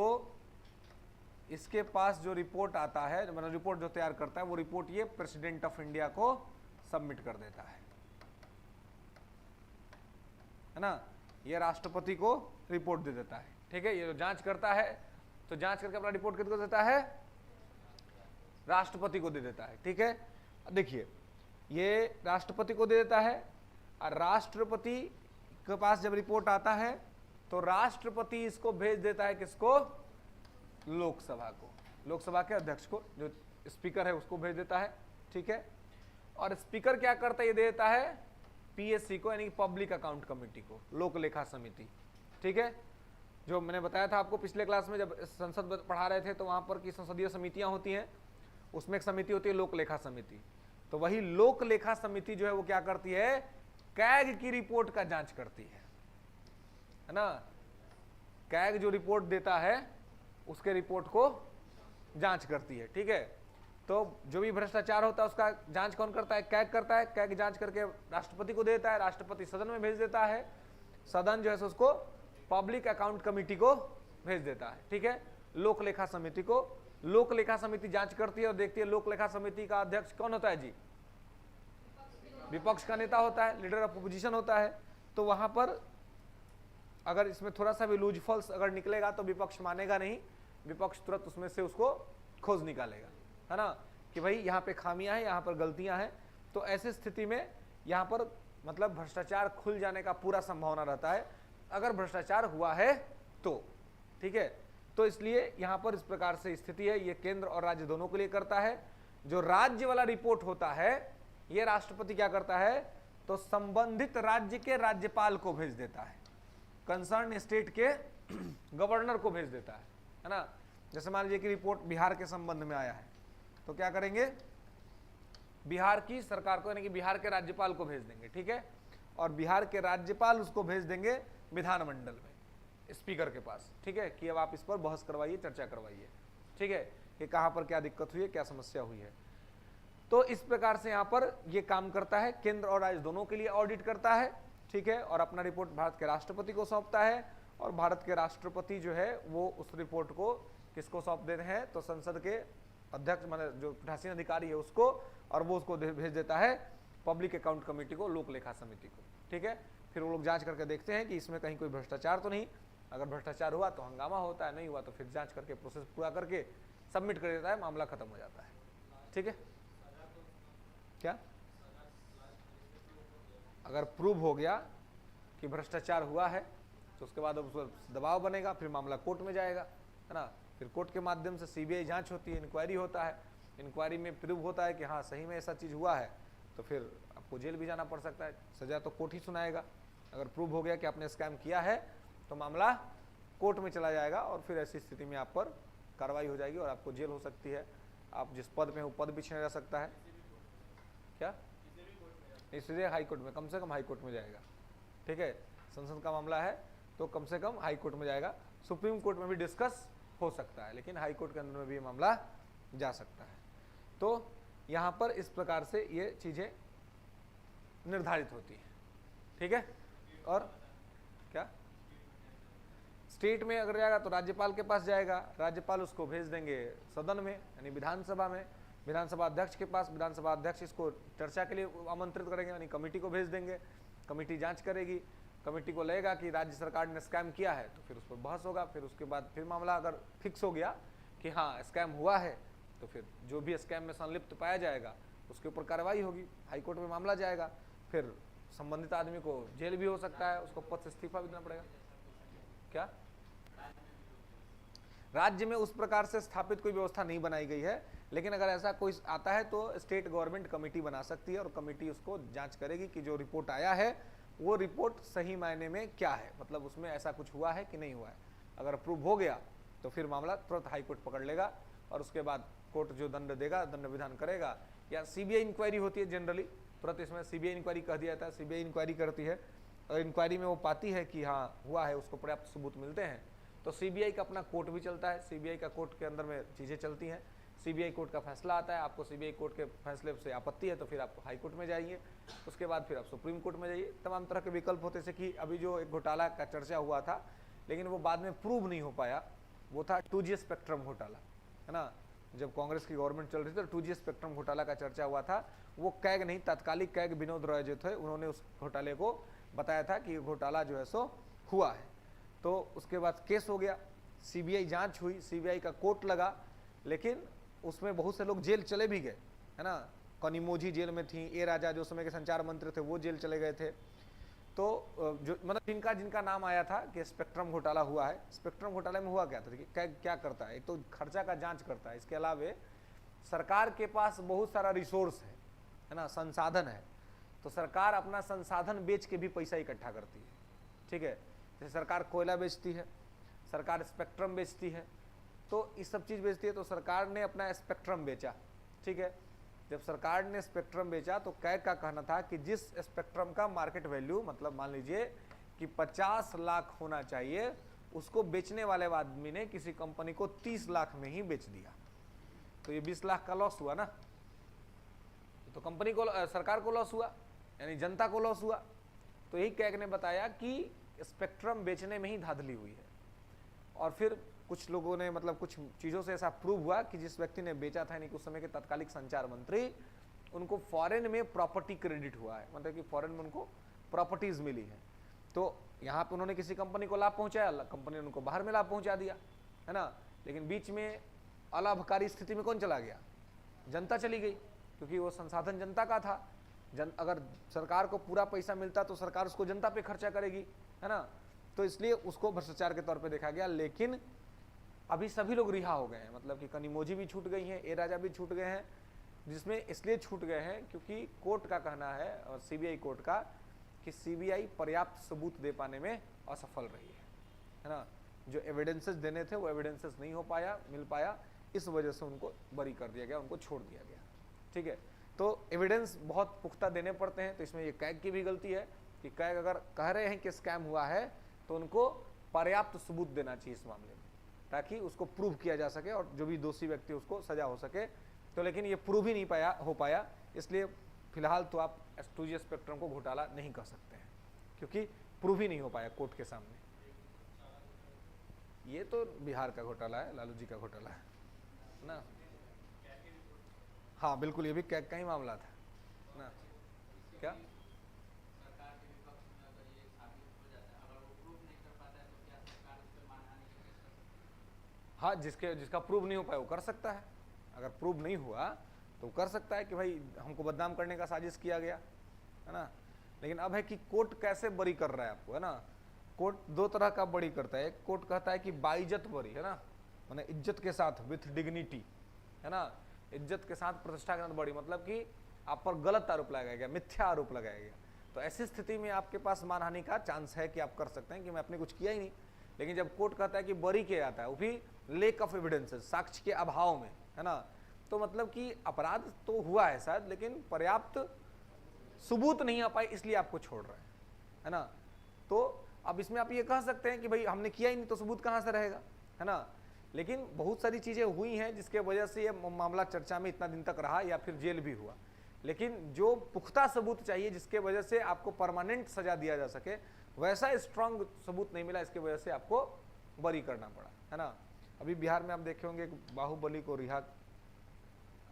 इसके पास जो रिपोर्ट आता है, मतलब रिपोर्ट जो तैयार करता है, वो रिपोर्ट ये प्रेसिडेंट ऑफ इंडिया को सबमिट कर देता है ना। ये राष्ट्रपति को रिपोर्ट दे देता है। ठीक है, ये जो जांच करता है तो जांच करके अपना रिपोर्ट किसको देता है? राष्ट्रपति को दे देता है। ठीक है, देखिए ये राष्ट्रपति को दे देता है और राष्ट्रपति के पास जब रिपोर्ट आता है तो राष्ट्रपति इसको भेज देता है किसको? लोकसभा को, लोकसभा के अध्यक्ष को, जो स्पीकर है उसको भेज देता है। ठीक है, और स्पीकर क्या करता है? ये दे देता है पीएससी को, यानी कि पब्लिक अकाउंट कमेटी को, लोक लेखा समिति। ठीक है, जो मैंने बताया था आपको पिछले क्लास में जब संसद पढ़ा रहे थे, तो वहां पर की संसदीय समितियां होती हैं, उसमें एक समिति होती है लोक लेखा समिति। तो वही लोक लेखा समिति जो है वो क्या करती है? कैग की रिपोर्ट का जांच करती है ना। कैग जो रिपोर्ट देता है उसके रिपोर्ट को जांच करती है। ठीक है, तो जो भी भ्रष्टाचार होता है उसका जांच कौन करता है? कैग करता है। कैग जांच करके राष्ट्रपति को देता है, राष्ट्रपति सदन में भेज देता है, सदन जो है उसको पब्लिक अकाउंट कमेटी को भेज देता है। ठीक है, लोक लेखा समिति को। लोक लेखा समिति जांच करती है और देखती है। लोक लेखा समिति का अध्यक्ष कौन होता है जी? विपक्ष का नेता होता है, लीडर ऑफ अपोजिशन होता है। तो वहां पर अगर इसमें थोड़ा सा भी लूज फॉल्स अगर निकलेगा तो विपक्ष मानेगा नहीं, विपक्ष तुरंत उसमें से उसको खोज निकालेगा, है ना, कि भाई यहाँ पे खामियां हैं, यहाँ पर गलतियां हैं। तो ऐसी स्थिति में यहाँ पर मतलब भ्रष्टाचार खुल जाने का पूरा संभावना रहता है अगर भ्रष्टाचार हुआ है तो। ठीक है, तो इसलिए यहाँ पर इस प्रकार से स्थिति है। ये केंद्र और राज्य दोनों के लिए करता है। जो राज्य वाला रिपोर्ट होता है ये राष्ट्रपति क्या करता है? तो संबंधित राज्य के राज्यपाल को भेज देता है, कंसर्न स्टेट के गवर्नर को भेज देता है ना। जैसे मान लीजिए कि रिपोर्ट बिहार के संबंध में आया है तो क्या करेंगे? बिहार की सरकार को, यानी कि बिहार के राज्यपाल को भेज देंगे। ठीक है, और बिहार के राज्यपाल उसको भेज देंगे विधानमंडल में, स्पीकर के पास। ठीक है, कि अब आप इस पर बहस करवाइए, चर्चा करवाइए। ठीक है, कि कहां पर क्या दिक्कत हुई है, क्या समस्या हुई है। तो इस प्रकार से यहाँ पर ये काम करता है। केंद्र और राज्य दोनों के लिए ऑडिट करता है। ठीक है, और अपना रिपोर्ट भारत के राष्ट्रपति को सौंपता है और भारत के राष्ट्रपति जो है वो उस रिपोर्ट को किसको सौंप देते हैं? तो संसद के अध्यक्ष, मतलब जो पीठासीन अधिकारी है उसको, और वो उसको भेज देता है पब्लिक अकाउंट कमेटी को, लोक लेखा समिति को। ठीक है, फिर वो लोग जांच करके देखते हैं कि इसमें कहीं कोई भ्रष्टाचार तो नहीं। अगर भ्रष्टाचार हुआ तो हंगामा होता है, नहीं हुआ तो फिर जांच करके प्रोसेस पूरा करके सबमिट कर देता है, मामला खत्म हो जाता है। ठीक है, क्या अगर प्रूव हो गया कि भ्रष्टाचार हुआ है तो उसके बाद उसको दबाव बनेगा, फिर मामला कोर्ट में जाएगा, है ना। फिर कोर्ट के माध्यम से सीबीआई जांच होती है, इंक्वायरी होता है। इंक्वायरी में प्रूव होता है कि हाँ सही में ऐसा चीज़ हुआ है तो फिर आपको जेल भी जाना पड़ सकता है, सजा तो कोर्ट ही सुनाएगा। अगर प्रूव हो गया कि आपने स्कैम किया है तो मामला कोर्ट में चला जाएगा और फिर ऐसी स्थिति में आप पर कार्रवाई हो जाएगी और आपको जेल हो सकती है। आप जिस पद में वो पद भी छीना जा सकता है। क्या? इसलिए हाई कोर्ट में, कम से कम हाई कोर्ट में जाएगा। ठीक है, संसद का मामला है तो कम से कम हाई कोर्ट में जाएगा। सुप्रीम कोर्ट में भी डिस्कस हो सकता है, लेकिन हाई कोर्ट के अंदर में भी ये मामला जा सकता है। तो यहाँ पर इस प्रकार से ये चीज़ें निर्धारित होती हैं। ठीक है, और क्या स्टेट में अगर जाएगा तो राज्यपाल के पास जाएगा, राज्यपाल उसको भेज देंगे सदन में यानी विधानसभा में, विधानसभा अध्यक्ष के पास, विधानसभा अध्यक्ष इसको चर्चा के लिए आमंत्रित करेंगे यानी कमेटी को भेज देंगे, कमेटी जांच करेगी, कमेटी को लगेगा कि राज्य सरकार ने स्कैम किया है तो फिर उस पर बहस होगा, फिर उसके बाद फिर मामला अगर फिक्स हो गया कि हाँ स्कैम हुआ है तो फिर जो भी स्कैम में संलिप्त पाया जाएगा उसके ऊपर कार्रवाई होगी, हाईकोर्ट में मामला जाएगा, फिर संबंधित आदमी को जेल भी हो सकता है, उसको पद से इस्तीफा भी देना पड़ेगा। क्या राज्य में उस प्रकार से स्थापित कोई व्यवस्था नहीं बनाई गई है, लेकिन अगर ऐसा कोई आता है तो स्टेट गवर्नमेंट कमेटी बना सकती है और कमेटी उसको जांच करेगी कि जो रिपोर्ट आया है वो रिपोर्ट सही मायने में क्या है, मतलब उसमें ऐसा कुछ हुआ है कि नहीं हुआ है। अगर प्रूव हो गया तो फिर मामला तुरंत हाईकोर्ट पकड़ लेगा और उसके बाद कोर्ट जो दंड देगा, दंड विधान करेगा, या सीबीआई इंक्वायरी होती है जनरली, तुरंत इसमें सीबीआई इंक्वायरी कह दिया जाता है, सीबीआई इंक्वायरी करती है और इंक्वायरी में वो पाती है कि हाँ हुआ है, उसको पर्याप्त सबूत मिलते हैं तो सीबीआई का अपना कोर्ट भी चलता है, सीबीआई का कोर्ट के अंदर में चीज़ें चलती हैं, सीबीआई कोर्ट का फैसला आता है, आपको सीबीआई कोर्ट के फैसले से आपत्ति है तो फिर आप हाई कोर्ट में जाइए, उसके बाद फिर आप सुप्रीम कोर्ट में जाइए, तमाम तरह के विकल्प होते जैसे कि अभी जो एक घोटाला का चर्चा हुआ था लेकिन वो बाद में प्रूव नहीं हो पाया, वो था 2G स्पेक्ट्रम घोटाला, है ना। जब कांग्रेस की गवर्नमेंट चल रही थी तो 2G स्पेक्ट्रम घोटाला का चर्चा हुआ था, वो कैग नहीं, तत्कालिक कैग विनोद रॉय जो थे उन्होंने उस घोटाले को बताया था कि घोटाला जो है सो हुआ है। तो उसके बाद केस हो गया, सीबीआई जांच हुई, सीबीआई का कोर्ट लगा, लेकिन उसमें बहुत से लोग जेल चले भी गए, है ना। कनिमोझी जेल में थी, ए राजा जो समय के संचार मंत्री थे वो जेल चले गए थे। तो जो मतलब जिनका नाम आया था कि स्पेक्ट्रम घोटाला हुआ है, स्पेक्ट्रम घोटाले में हुआ क्या था कि क्या करता है, एक तो खर्चा का जांच करता है, इसके अलावे सरकार के पास बहुत सारा रिसोर्स है ना, संसाधन है, तो सरकार अपना संसाधन बेच के भी पैसा इकट्ठा करती है, ठीक है। जैसे सरकार कोयला बेचती है, सरकार स्पेक्ट्रम बेचती है, तो इस सब चीज़ बेचती है, तो सरकार ने अपना स्पेक्ट्रम बेचा, ठीक है। जब सरकार ने स्पेक्ट्रम बेचा तो कैग का कहना था कि जिस स्पेक्ट्रम का मार्केट वैल्यू, मतलब मान लीजिए कि 50 लाख होना चाहिए, उसको बेचने वाले आदमी ने किसी कंपनी को 30 लाख में ही बेच दिया, तो ये 20 लाख का लॉस हुआ ना, तो कंपनी को, सरकार को लॉस हुआ, यानी जनता को लॉस हुआ। तो यही कैग ने बताया कि स्पेक्ट्रम बेचने में ही धांधली हुई है। और फिर कुछ लोगों ने, मतलब कुछ चीज़ों से ऐसा प्रूव हुआ कि जिस व्यक्ति ने बेचा था, यानी कि उस समय के तत्कालिक संचार मंत्री, उनको फॉरेन में प्रॉपर्टी क्रेडिट हुआ है, मतलब कि फॉरेन में उनको प्रॉपर्टीज मिली है। तो यहाँ पे उन्होंने किसी कंपनी को लाभ पहुँचाया, कंपनी ने उनको बाहर में लाभ पहुँचा दिया, है ना। लेकिन बीच में अलाभकारी स्थिति में कौन चला गया, जनता चली गई, क्योंकि वो संसाधन जनता का था। अगर सरकार को पूरा पैसा मिलता तो सरकार उसको जनता पे खर्चा करेगी, है ना। तो इसलिए उसको भ्रष्टाचार के तौर पे देखा गया। लेकिन अभी सभी लोग रिहा हो गए हैं, मतलब कि कनिमोझी भी छूट गई हैं, ए राजा भी छूट गए हैं, जिसमें इसलिए छूट गए हैं क्योंकि कोर्ट का कहना है, और सीबीआई कोर्ट का, कि सीबीआई पर्याप्त सबूत दे पाने में असफल रही है ना। जो एविडेंसेस देने थे वो एविडेंसेस नहीं हो पाया, मिल पाया, इस वजह से उनको बरी कर दिया गया, उनको छोड़ दिया गया, ठीक है। तो एविडेंस बहुत पुख्ता देने पड़ते हैं, तो इसमें ये कैग की भी गलती है कि कैग अगर कह रहे हैं कि स्कैम हुआ है तो उनको पर्याप्त सबूत देना चाहिए इस मामले में, ताकि उसको प्रूव किया जा सके और जो भी दोषी व्यक्ति उसको सजा हो सके। तो लेकिन ये प्रूव ही नहीं हो पाया, इसलिए फिलहाल तो आप 2G स्पेक्ट्रम को घोटाला नहीं कह सकते हैं, क्योंकि प्रूव ही नहीं हो पाया कोर्ट के सामने। ये तो बिहार का घोटाला है, लालू जी का घोटाला है ना। हाँ बिल्कुल, ये भी कैग का ही मामला था ना। क्या हाँ, जिसका प्रूव नहीं हो पाया वो कर सकता है। अगर प्रूव नहीं हुआ तो कर सकता है कि भाई हमको बदनाम करने का साजिश किया गया, है ना। लेकिन अब है कि कोर्ट कैसे बरी कर रहा है आपको, है ना। कोर्ट दो तरह का बरी करता है, एक कोर्ट कहता है कि बाइज्जत बरी, है ना, माने इज्जत के साथ, विथ डिग्निटी, है ना, इज्जत के साथ, प्रतिष्ठा के साथ बरी, मतलब कि आप पर गलत आरोप लगाया गया, मिथ्या आरोप लगाया गया। तो ऐसी स्थिति में आपके पास मानहानि का चांस है कि आप कर सकते हैं कि मैं अपने कुछ किया ही नहीं। लेकिन जब कोर्ट कहता है कि बरी किया जाता है, वो भी लेक ऑफ एविडेंसेस, साक्ष्य के अभाव में, है ना, तो मतलब कि अपराध तो हुआ है शायद, लेकिन पर्याप्त सबूत नहीं आ पाए, इसलिए आपको छोड़ रहे हैं, है ना। तो अब इसमें आप ये कह सकते हैं कि भाई हमने किया ही नहीं तो सबूत कहाँ से रहेगा, है ना। लेकिन बहुत सारी चीज़ें हुई हैं जिसके वजह से ये मामला चर्चा में इतना दिन तक रहा या फिर जेल भी हुआ। लेकिन जो पुख्ता सबूत चाहिए जिसके वजह से आपको परमानेंट सजा दिया जा सके, वैसा स्ट्रांग सबूत नहीं मिला, इसके वजह से आपको बरी करना पड़ा, है ना। अभी बिहार में आप देखे होंगे बाहुबली को रिहा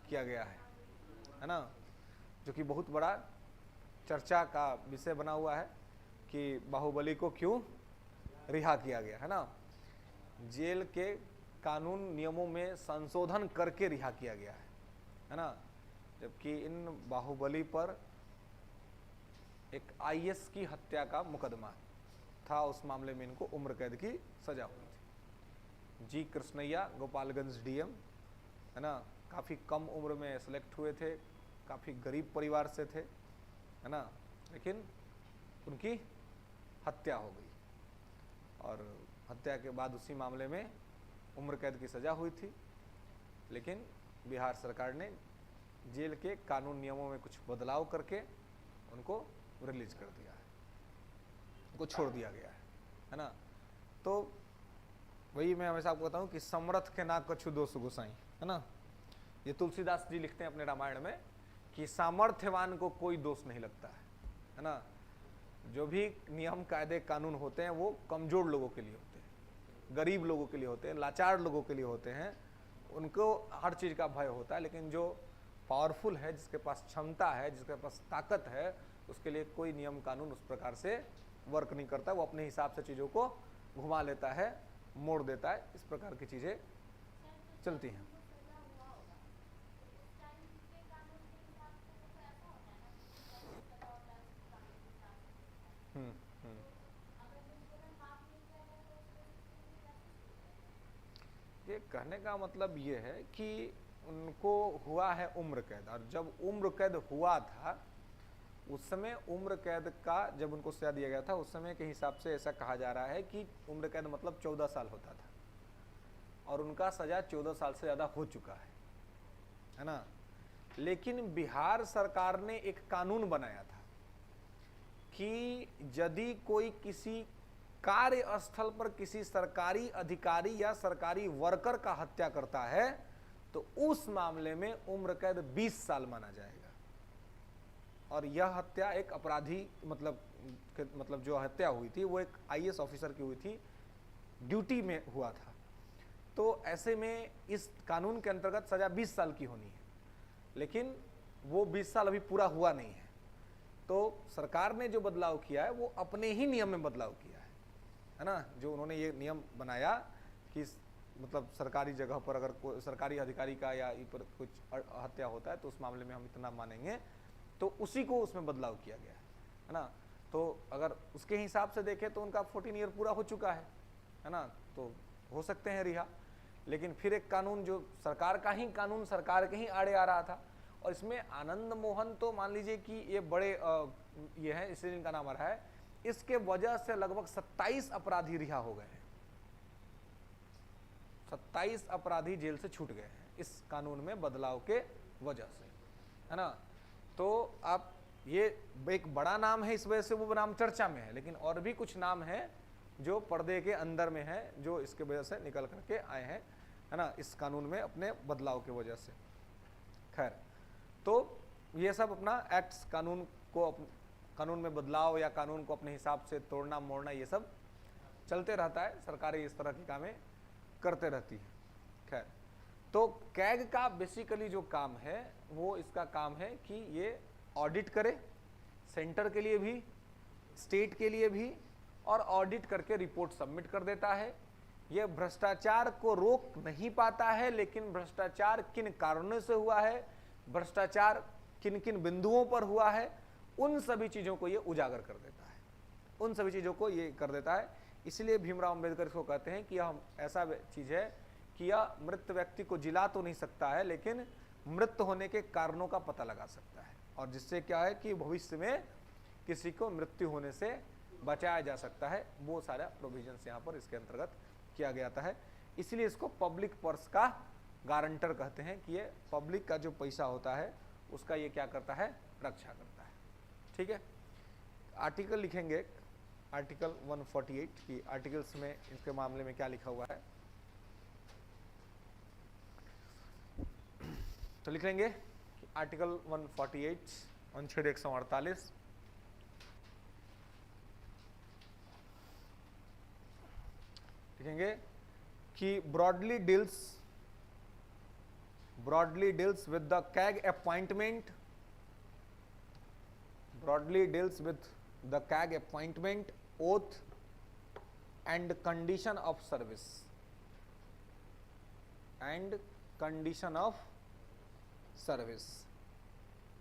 किया गया है ना, जो कि बहुत बड़ा चर्चा का विषय बना हुआ है कि बाहुबली को क्यों रिहा किया गया, है ना। जेल के कानून नियमों में संशोधन करके रिहा किया गया है ना। जबकि इन बाहुबली पर एक आईएएस की हत्या का मुकदमा था, उस मामले में इनको उम्र कैद की सजा हुई थी। जी कृष्णैया गोपालगंज डीएम, है ना, काफ़ी कम उम्र में सेलेक्ट हुए थे, काफ़ी गरीब परिवार से थे, है ना, लेकिन उनकी हत्या हो गई और हत्या के बाद उसी मामले में उम्र कैद की सज़ा हुई थी। लेकिन बिहार सरकार ने जेल के कानून नियमों में कुछ बदलाव करके उनको रिलीज कर दिया है, उनको छोड़ दिया गया है ना। तो वही मैं हमेशा आपको बताऊं कि समर्थ के नाक कछु दोष गोसाई, है ना। ये तुलसीदास जी लिखते हैं अपने रामायण में कि सामर्थ्यवान को कोई दोष नहीं लगता है ना। जो भी नियम कायदे कानून होते हैं वो कमजोर लोगों के लिए होते हैं, गरीब लोगों के लिए होते हैं, लाचार लोगों के लिए होते हैं, उनको हर चीज़ का भय होता है। लेकिन जो पावरफुल है, जिसके पास क्षमता है, जिसके पास ताकत है, उसके लिए कोई नियम कानून उस प्रकार से वर्क नहीं करता। वो अपने हिसाब से चीज़ों को घुमा लेता है, मोड़ देता है, इस प्रकार की चीज़ें चलती हैं। ये कहने का मतलब ये है कि उनको हुआ है उम्र कैद, और जब उम्र कैद हुआ था उस समय उम्र कैद का जब उनको सजा दिया गया था उस समय के हिसाब से ऐसा कहा जा रहा है कि उम्र कैद मतलब 14 साल होता था और उनका सजा 14 साल से ज़्यादा हो चुका है ना। लेकिन बिहार सरकार ने एक कानून बनाया था कि यदि कोई किसी कार्यस्थल पर किसी सरकारी अधिकारी या सरकारी वर्कर का हत्या करता है तो उस मामले में उम्र कैद 20 साल माना जाएगा। और यह हत्या एक अपराधी मतलब जो हत्या हुई थी वो एक आईएएस ऑफिसर की हुई थी, ड्यूटी में हुआ था। तो ऐसे में इस कानून के अंतर्गत सजा 20 साल की होनी है, लेकिन वो 20 साल अभी पूरा हुआ नहीं है। तो सरकार ने जो बदलाव किया है वो अपने ही नियम में बदलाव किया है ना। जो उन्होंने ये नियम बनाया कि मतलब सरकारी जगह पर अगर कोई सरकारी अधिकारी का या पर कुछ हत्या होता है तो उस मामले में हम इतना मानेंगे, तो उसी को उसमें बदलाव किया गया है ना। तो अगर उसके हिसाब से देखें तो उनका 14 ईयर पूरा हो चुका है ना, तो हो सकते हैं रिहा। लेकिन फिर एक कानून जो सरकार का ही कानून सरकार के ही आड़े आ रहा था, और इसमें आनंद मोहन तो मान लीजिए कि ये बड़े ये हैं, इसलिए इनका नाम आ रहा है। इसके वजह से लगभग 27 अपराधी रिहा हो गए हैं, 27 अपराधी जेल से छूट गए हैं इस कानून में बदलाव के वजह से, है ना। तो आप ये एक बड़ा नाम है, इस वजह से वो नाम चर्चा में है, लेकिन और भी कुछ नाम है जो पर्दे के अंदर में है, जो इसके वजह से निकल करके आए हैं, है ना, इस कानून में अपने बदलाव के वजह से। खैर, तो ये सब अपना एक्ट्स कानून में बदलाव या कानून को अपने हिसाब से तोड़ना मोड़ना ये सब चलते रहता है, सरकारें इस तरह की कामें करते रहती है। खैर, तो कैग का बेसिकली जो काम है वो इसका काम है कि ये ऑडिट करे, सेंटर के लिए भी, स्टेट के लिए भी, और ऑडिट करके रिपोर्ट सबमिट कर देता है। ये भ्रष्टाचार को रोक नहीं पाता है, लेकिन भ्रष्टाचार किन कारणों से हुआ है, भ्रष्टाचार किन किन बिंदुओं पर हुआ है, उन सभी चीज़ों को ये उजागर कर देता है, उन सभी चीज़ों को ये कर देता है। इसलिए भीमराव अंबेडकर इसको कहते हैं कि यह ऐसा चीज़ है कि यह मृत व्यक्ति को जिला तो नहीं सकता है, लेकिन मृत होने के कारणों का पता लगा सकता है, और जिससे क्या है कि भविष्य में किसी को मृत्यु होने से बचाया जा सकता है। वो सारा प्रोविजंस यहाँ पर इसके अंतर्गत किया गया है। इसलिए इसको पब्लिक पर्स का गारंटर कहते हैं कि ये पब्लिक का जो पैसा होता है उसका ये क्या करता है, रक्षा करता है। ठीक है, आर्टिकल लिखेंगे, आर्टिकल 148 की आर्टिकल्स में इसके मामले में क्या लिखा हुआ है, तो लिख लेंगे आर्टिकल 148 अनुच्छेद 148 लिखेंगे कि broadly deals with the CAG appointment, broadly deals with the CAG appointment, oath and condition of service and condition of service।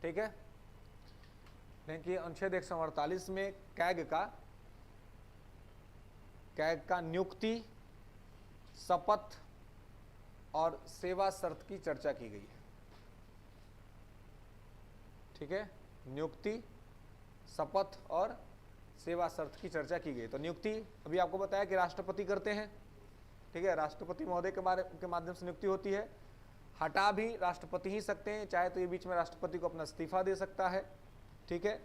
ठीक है, देखिए अनुच्छेद 148 में कैग का नियुक्ति, शपथ और सेवा शर्त की चर्चा की गई है। ठीक है, नियुक्ति, शपथ और सेवा शर्त की चर्चा की गई। तो नियुक्ति अभी आपको बताया कि राष्ट्रपति करते हैं। ठीक है, राष्ट्रपति महोदय के माध्यम से नियुक्ति होती है। हटा भी राष्ट्रपति ही सकते हैं, चाहे तो ये बीच में राष्ट्रपति को अपना इस्तीफा दे सकता है। ठीक है,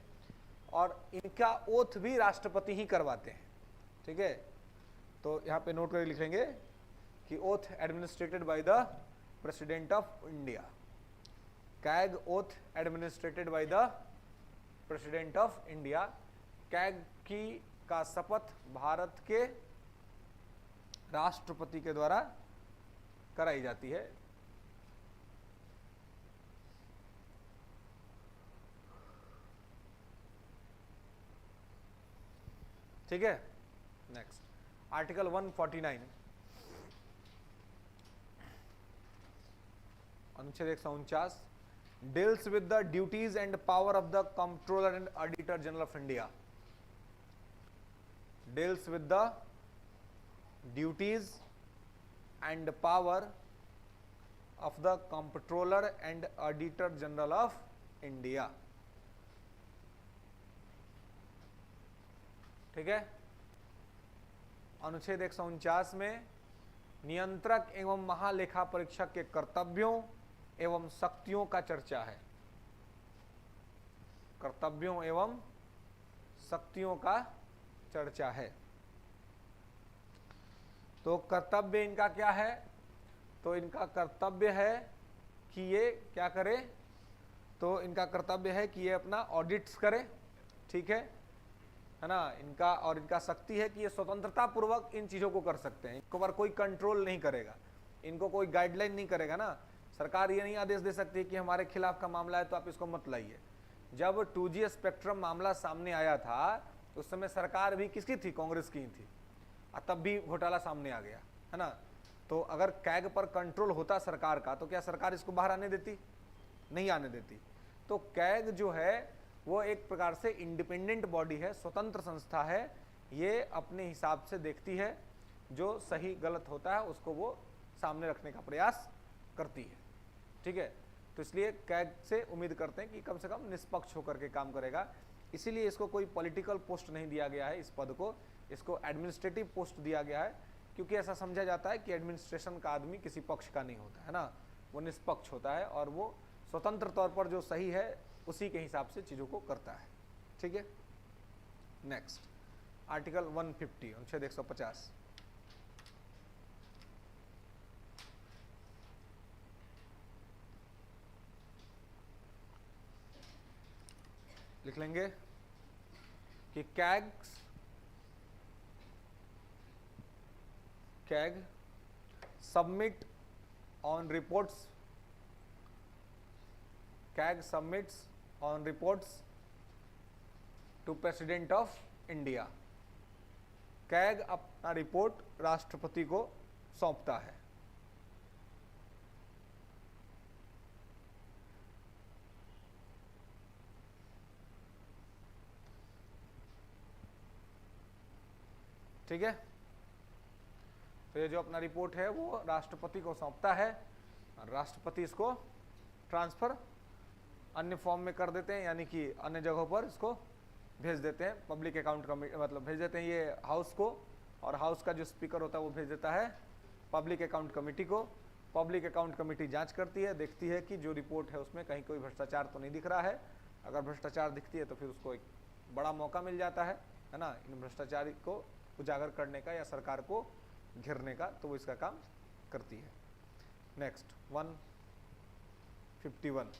और इनका ओथ भी राष्ट्रपति ही करवाते हैं। ठीक है, तो यहाँ पे नोट करके लिख लेंगे कि oath administrated by the president of India, CAG oath administrated by the president of India. CAG का शपथ भारत के राष्ट्रपति के द्वारा कराई जाती है। ठीक है, नेक्स्ट आर्टिकल 149 अनुच्छेद 149 deals with the duties and power of the Comptroller and Auditor General of India, deals with the duties and power of the Comptroller and Auditor General of India। ठीक है, अनुच्छेद 149 में नियंत्रक एवं महालेखा परीक्षक के कर्तव्यों एवं शक्तियों का चर्चा है। कर्तव्यों एवं शक्तियों का चर्चा है। तो कर्तव्य इनका क्या है? तो इनका कर्तव्य है कि ये क्या करे? तो इनका कर्तव्य है कि ये अपना ऑडिट्स करे। ठीक है ना, इनका शक्ति है कि ये स्वतंत्रता पूर्वक इन चीजों को कर सकते हैं। इनको पर कोई कंट्रोल नहीं करेगा, इनको कोई गाइडलाइन नहीं करेगा ना। सरकार ये नहीं आदेश दे सकती कि हमारे खिलाफ का मामला है तो आप इसको मत लाइए। जब 2G स्पेक्ट्रम मामला सामने आया था तो उस समय सरकार भी किसकी थी? कांग्रेस की थी, और तब भी घोटाला सामने आ गया है ना। तो अगर कैग पर कंट्रोल होता सरकार का तो क्या सरकार इसको बाहर आने देती? नहीं आने देती। तो कैग जो है वो एक प्रकार से इंडिपेंडेंट बॉडी है, स्वतंत्र संस्था है। ये अपने हिसाब से देखती है, जो सही गलत होता है उसको वो सामने रखने का प्रयास करती है। ठीक है, तो इसलिए कैग से उम्मीद करते हैं कि कम से कम निष्पक्ष होकर के काम करेगा। इसीलिए इसको कोई पॉलिटिकल पोस्ट नहीं दिया गया है, इस पद को, इसको एडमिनिस्ट्रेटिव पोस्ट दिया गया है, क्योंकि ऐसा समझा जाता है कि एडमिनिस्ट्रेशन का आदमी किसी पक्ष का नहीं होता है ना, वो निष्पक्ष होता है और वो स्वतंत्र तौर पर जो सही है उसी के हिसाब से चीज़ों को करता है। ठीक है, नेक्स्ट आर्टिकल 150 अनुच्छेद 150 लिख लेंगे कि CAG submit on reports, CAG submits on reports to president of India. CAG अपना रिपोर्ट राष्ट्रपति को सौंपता है। ठीक है, तो ये जो अपना रिपोर्ट है वो राष्ट्रपति को सौंपता है, राष्ट्रपति इसको ट्रांसफर अन्य फॉर्म में कर देते हैं, यानी कि अन्य जगहों पर इसको भेज देते हैं। पब्लिक अकाउंट कमेटी मतलब भेज देते हैं ये हाउस को, और हाउस का जो स्पीकर होता है वो भेज देता है पब्लिक अकाउंट कमेटी को। पब्लिक अकाउंट कमेटी जांच करती है, देखती है कि जो रिपोर्ट है उसमें कहीं कोई भ्रष्टाचार तो नहीं दिख रहा है। अगर भ्रष्टाचार दिखती है तो फिर उसको एक बड़ा मौका मिल जाता है ना, इन भ्रष्टाचारी को उजागर करने का या सरकार को घेरने का, तो वो इसका काम करती है। नेक्स्ट 151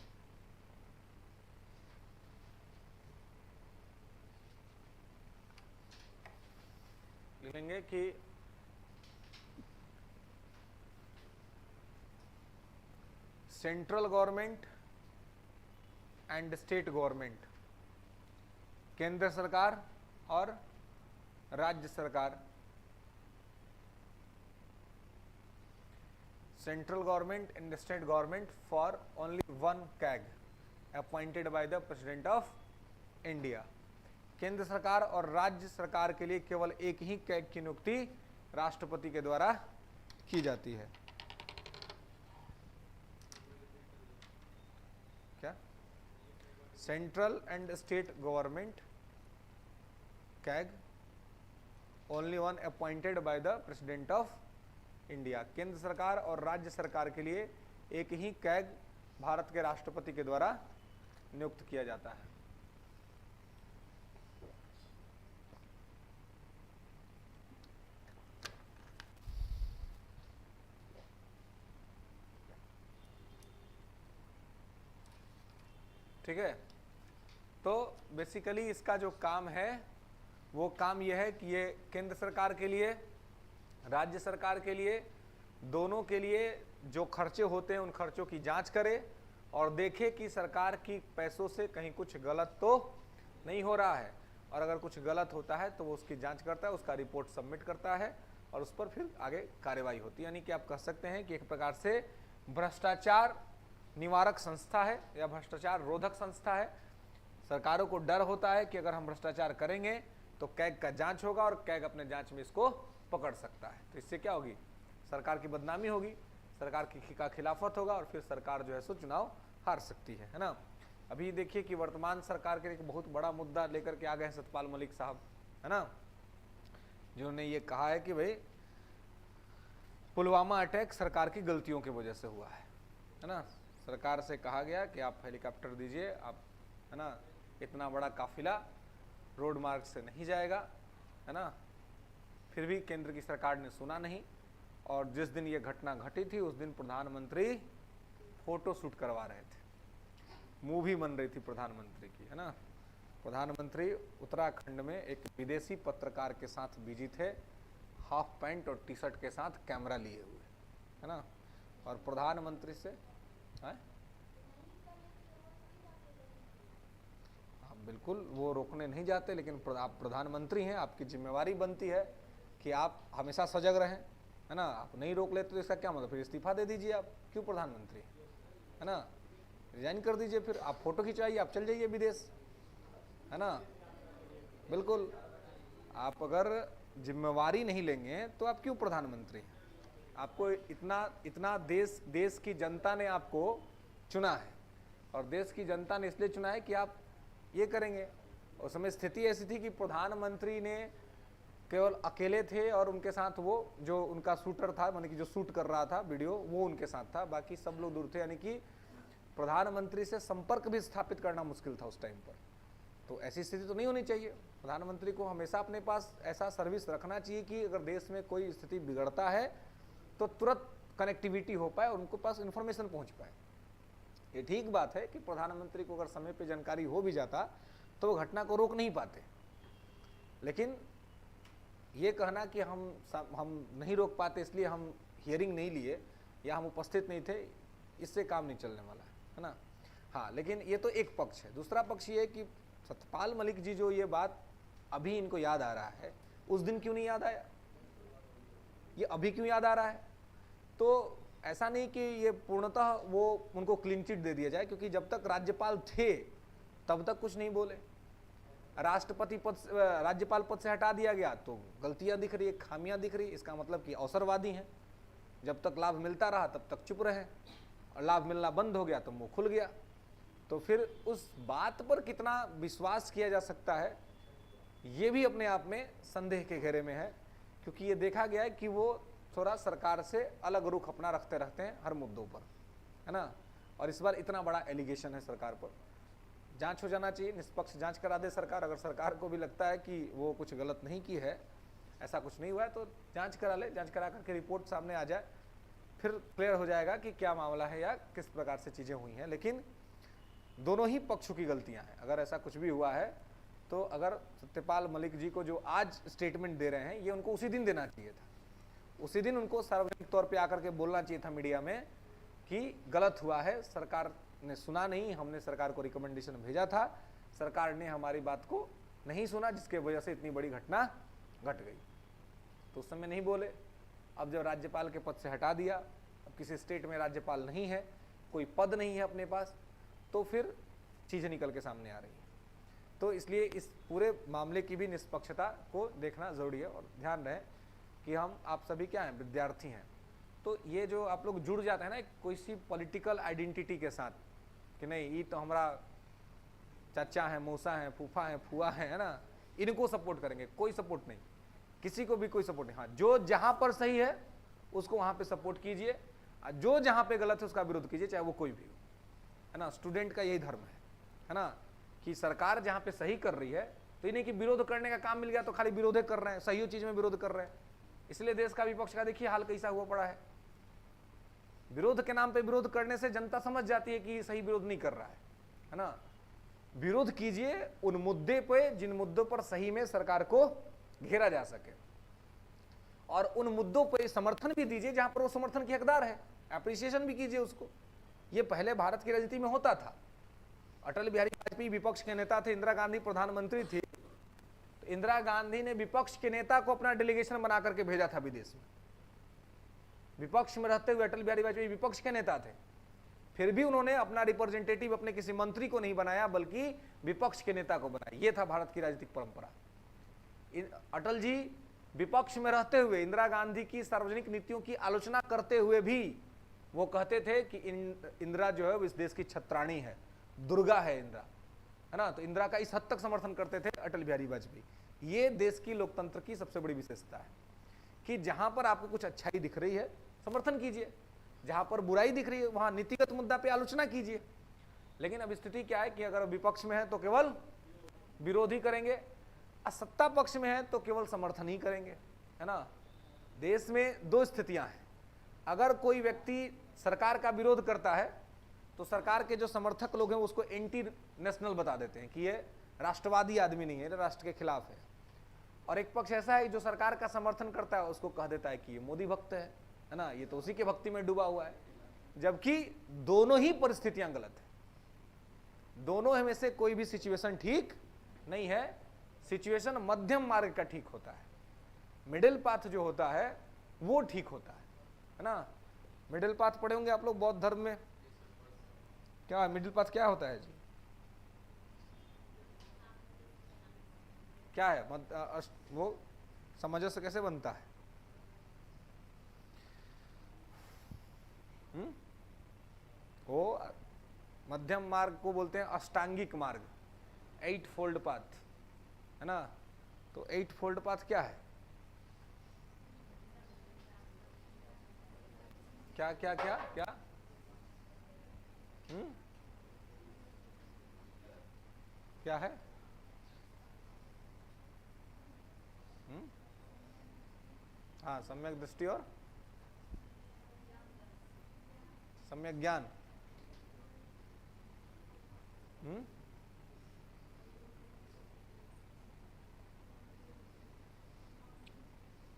लिखेंगे कि central government and state government, केंद्र सरकार और राज्य सरकार, central government and state government for only one CAG appointed by the president of India. केंद्र सरकार और राज्य सरकार के लिए केवल एक ही कैग की नियुक्ति राष्ट्रपति के द्वारा की जाती है। क्या? Central and state government CAG only one appointed by the president of India. केंद्र सरकार और राज्य सरकार के लिए एक ही कैग भारत के राष्ट्रपति के द्वारा नियुक्त किया जाता है। ठीक है, तो बेसिकली इसका जो काम है वो काम यह है कि ये केंद्र सरकार के लिए, राज्य सरकार के लिए, दोनों के लिए जो खर्चे होते हैं उन खर्चों की जांच करे और देखे कि सरकार की पैसों से कहीं कुछ गलत तो नहीं हो रहा है, और अगर कुछ गलत होता है तो वो उसकी जांच करता है, उसका रिपोर्ट सबमिट करता है और उस पर फिर आगे कार्रवाई होती है। यानी कि आप कह सकते हैं कि एक प्रकार से भ्रष्टाचार निवारक संस्था है या भ्रष्टाचार रोधक संस्था है। सरकारों को डर होता है कि अगर हम भ्रष्टाचार करेंगे तो कैग का जांच होगा और कैग अपने जांच में इसको पकड़ सकता है, तो इससे क्या होगी? सरकार की बदनामी होगी, सरकार का खिलाफत होगा और फिर सरकार जो है सो चुनाव हार सकती है ना। अभी देखिए कि वर्तमान सरकार के एक बहुत बड़ा मुद्दा लेकर के आ गए हैं सतपाल मलिक साहब, है ना, जिन्होंने ये कहा है कि भाई पुलवामा अटैक सरकार की गलतियों की वजह से हुआ है ना। सरकार से कहा गया कि आप हेलीकॉप्टर दीजिए, आप, है ना, इतना बड़ा काफिला रोड मार्ग से नहीं जाएगा, है ना। फिर भी केंद्र की सरकार ने सुना नहीं, और जिस दिन ये घटना घटी थी उस दिन प्रधानमंत्री फोटो शूट करवा रहे थे, मूवी बन रही थी प्रधानमंत्री की, है ना। प्रधानमंत्री उत्तराखंड में एक विदेशी पत्रकार के साथ बिजी थे, हाफ पैंट और टी शर्ट के साथ कैमरा लिए हुए, है ना, और प्रधानमंत्री से हाँ बिल्कुल वो रोकने नहीं जाते, लेकिन आप प्रधानमंत्री हैं, आपकी जिम्मेवारी बनती है कि आप हमेशा सजग रहें, है ना। आप नहीं रोक लेते तो इसका क्या मतलब? फिर इस्तीफा दे दीजिए, आप क्यों प्रधानमंत्री, है ना, रिजाइन कर दीजिए, फिर आप फोटो खिंचवाइए, आप चल जाइए विदेश, है ना। बिल्कुल, आप अगर जिम्मेवारी नहीं लेंगे तो आप क्यों प्रधानमंत्री हैं? आपको इतना देश की जनता ने आपको चुना है, और देश की जनता ने इसलिए चुना है कि आप ये करेंगे। उस समय स्थिति ऐसी थी कि प्रधानमंत्री ने केवल अकेले थे और उनके साथ वो जो उनका शूटर था, माने कि जो शूट कर रहा था वीडियो, वो उनके साथ था, बाकी सब लोग दूर थे। यानी कि प्रधानमंत्री से संपर्क भी स्थापित करना मुश्किल था उस टाइम पर। तो ऐसी स्थिति तो नहीं होनी चाहिए। प्रधानमंत्री को हमेशा अपने पास ऐसा सर्विस रखना चाहिए कि अगर देश में कोई स्थिति बिगड़ता है तो तुरंत कनेक्टिविटी हो पाए और उनको पास इन्फॉर्मेशन पहुंच पाए। ये ठीक बात है कि प्रधानमंत्री को अगर समय पे जानकारी हो भी जाता तो वो घटना को रोक नहीं पाते, लेकिन ये कहना कि हम नहीं रोक पाते इसलिए हम हियरिंग नहीं लिए या हम उपस्थित नहीं थे, इससे काम नहीं चलने वाला है ना। हाँ, लेकिन ये तो एक पक्ष है। दूसरा पक्ष ये है कि सतपाल मलिक जी जो ये बात अभी इनको याद आ रहा है, उस दिन क्यों नहीं याद आया? ये अभी क्यों याद आ रहा है? तो ऐसा नहीं कि ये पूर्णतः वो उनको क्लीन चिट दे दिया जाए, क्योंकि जब तक राज्यपाल थे तब तक कुछ नहीं बोले। राष्ट्रपति पद, राज्यपाल पद से हटा दिया गया तो गलतियां दिख रही है, खामियां दिख रही है, इसका मतलब कि अवसरवादी हैं। जब तक लाभ मिलता रहा तब तक चुप रहे, और लाभ मिलना बंद हो गया तो मुंह खुल गया। तो फिर उस बात पर कितना विश्वास किया जा सकता है, ये भी अपने आप में संदेह के घेरे में है, क्योंकि ये देखा गया है कि वो थोड़ा सरकार से अलग रुख अपना रखते रहते हैं हर मुद्दों पर, है ना। और इस बार इतना बड़ा एलिगेशन है सरकार पर, जांच हो जाना चाहिए, निष्पक्ष जांच करा दे सरकार। अगर सरकार को भी लगता है कि वो कुछ गलत नहीं की है, ऐसा कुछ नहीं हुआ है, तो जांच करा ले, जांच करा करके रिपोर्ट सामने आ जाए, फिर क्लियर हो जाएगा कि क्या मामला है या किस प्रकार से चीज़ें हुई हैं। लेकिन दोनों ही पक्षों की गलतियां हैं। अगर ऐसा कुछ भी हुआ है तो अगर सत्यपाल मलिक जी को जो आज स्टेटमेंट दे रहे हैं, ये उनको उसी दिन देना चाहिए था। उसी दिन उनको सार्वजनिक तौर पे आकर के बोलना चाहिए था मीडिया में कि गलत हुआ है, सरकार ने सुना नहीं, हमने सरकार को रिकमेंडेशन भेजा था, सरकार ने हमारी बात को नहीं सुना, जिसके वजह से इतनी बड़ी घटना घट गई। तो उस समय नहीं बोले। अब जब राज्यपाल के पद से हटा दिया, अब किसी स्टेट में राज्यपाल नहीं है, कोई पद नहीं है अपने पास, तो फिर चीजें निकल के सामने आ रही है। तो इसलिए इस पूरे मामले की भी निष्पक्षता को देखना जरूरी है। और ध्यान रहे कि हम आप सभी क्या हैं, विद्यार्थी हैं। तो ये जो आप लोग जुड़ जाते हैं ना कोई सी पॉलिटिकल आइडेंटिटी के साथ कि नहीं ये तो हमारा चाचा है, मौसा है, फूफा है, फुआ है ना, इनको सपोर्ट करेंगे, कोई सपोर्ट नहीं, किसी को भी कोई सपोर्ट नहीं। हाँ, जो जहां पर सही है उसको वहां पे सपोर्ट कीजिए, जो जहां पे गलत है उसका विरोध कीजिए, चाहे वो कोई भी हो, है ना। स्टूडेंट का यही धर्म है ना, कि सरकार जहां पे सही कर रही है तो इन्हें कि विरोध करने का काम मिल गया तो खाली विरोध कर रहे हैं, सही चीज में विरोध कर रहे हैं। इसलिए देश का विपक्ष का देखिए हाल कैसा हुआ पड़ा है। विरोध के नाम पे विरोध करने से जनता समझ जाती है कि सही विरोध नहीं कर रहा है ना। विरोध कीजिए उन मुद्दे पे जिन मुद्दों पर सही में सरकार को घेरा जा सके, और उन मुद्दों पर समर्थन भी दीजिए जहां पर वो समर्थन के हकदार है, एप्रिसिएशन भी कीजिए उसको। ये पहले भारत की राजनीति में होता था। अटल बिहारी वाजपेयी विपक्ष के नेता थे, इंदिरा गांधी प्रधानमंत्री थी, तो इंदिरा गांधी ने विपक्ष के नेता को अपना डेलीगेशन बना करके भेजा था विदेश में। विपक्ष में रहते हुए अटल बिहारी वाजपेयी विपक्ष के नेता थे, फिर भी उन्होंने अपना रिप्रेजेंटेटिव अपने किसी मंत्री को नहीं बनाया बल्कि विपक्ष के नेता को बनाया। यह था भारत की राजनीतिक परंपरा। अटल जी विपक्ष में रहते हुए इंदिरा गांधी की सार्वजनिक नीतियों की आलोचना करते हुए भी वो कहते थे कि इंदिरा जो है वो इस देश की छत्राणी है, दुर्गा है इंदिरा, है ना। तो इंदिरा का इस हद तक समर्थन करते थे अटल बिहारी वाजपेयी। ये देश की लोकतंत्र की सबसे बड़ी विशेषता है कि जहां पर आपको कुछ अच्छाई दिख रही है समर्थन कीजिए, जहां पर बुराई दिख रही है वहां नीतिगत मुद्दा पे आलोचना कीजिए। लेकिन अब स्थिति क्या है कि अगर विपक्ष में है तो केवल विरोध ही करेंगे, सत्ता पक्ष में है तो केवल समर्थन ही करेंगे, है ना। देश में दो स्थितियां हैं। अगर कोई व्यक्ति सरकार का विरोध करता है तो सरकार के जो समर्थक लोग हैं उसको एंटी नेशनल बता देते हैं कि ये राष्ट्रवादी आदमी नहीं है, राष्ट्र के खिलाफ है। और एक पक्ष ऐसा है जो सरकार का समर्थन करता है, उसको कह देता है कि ये मोदी भक्त है ना, ये तो उसी के भक्ति में डूबा हुआ है। जबकि दोनों ही परिस्थितियां गलत है, दोनों में से कोई भी सिचुएशन ठीक नहीं है। सिचुएशन मध्यम मार्ग का ठीक होता है, मिडिल पाथ जो होता है वो ठीक होता है ना। मिडिल पाथ पढ़े होंगे आप लोग बौद्ध धर्म में। क्या मिडिल पाथ क्या होता है जी, क्या है वो सामंजस्य कैसे बनता है? वो मध्यम मार्ग को बोलते हैं अष्टांगिक मार्ग, 8 फोल्ड पाथ, है ना। तो 8 फोल्ड पाथ क्या है? क्या क्या क्या क्या क्या है? हाँ, सम्यक दृष्टि और सम्यक ज्ञान।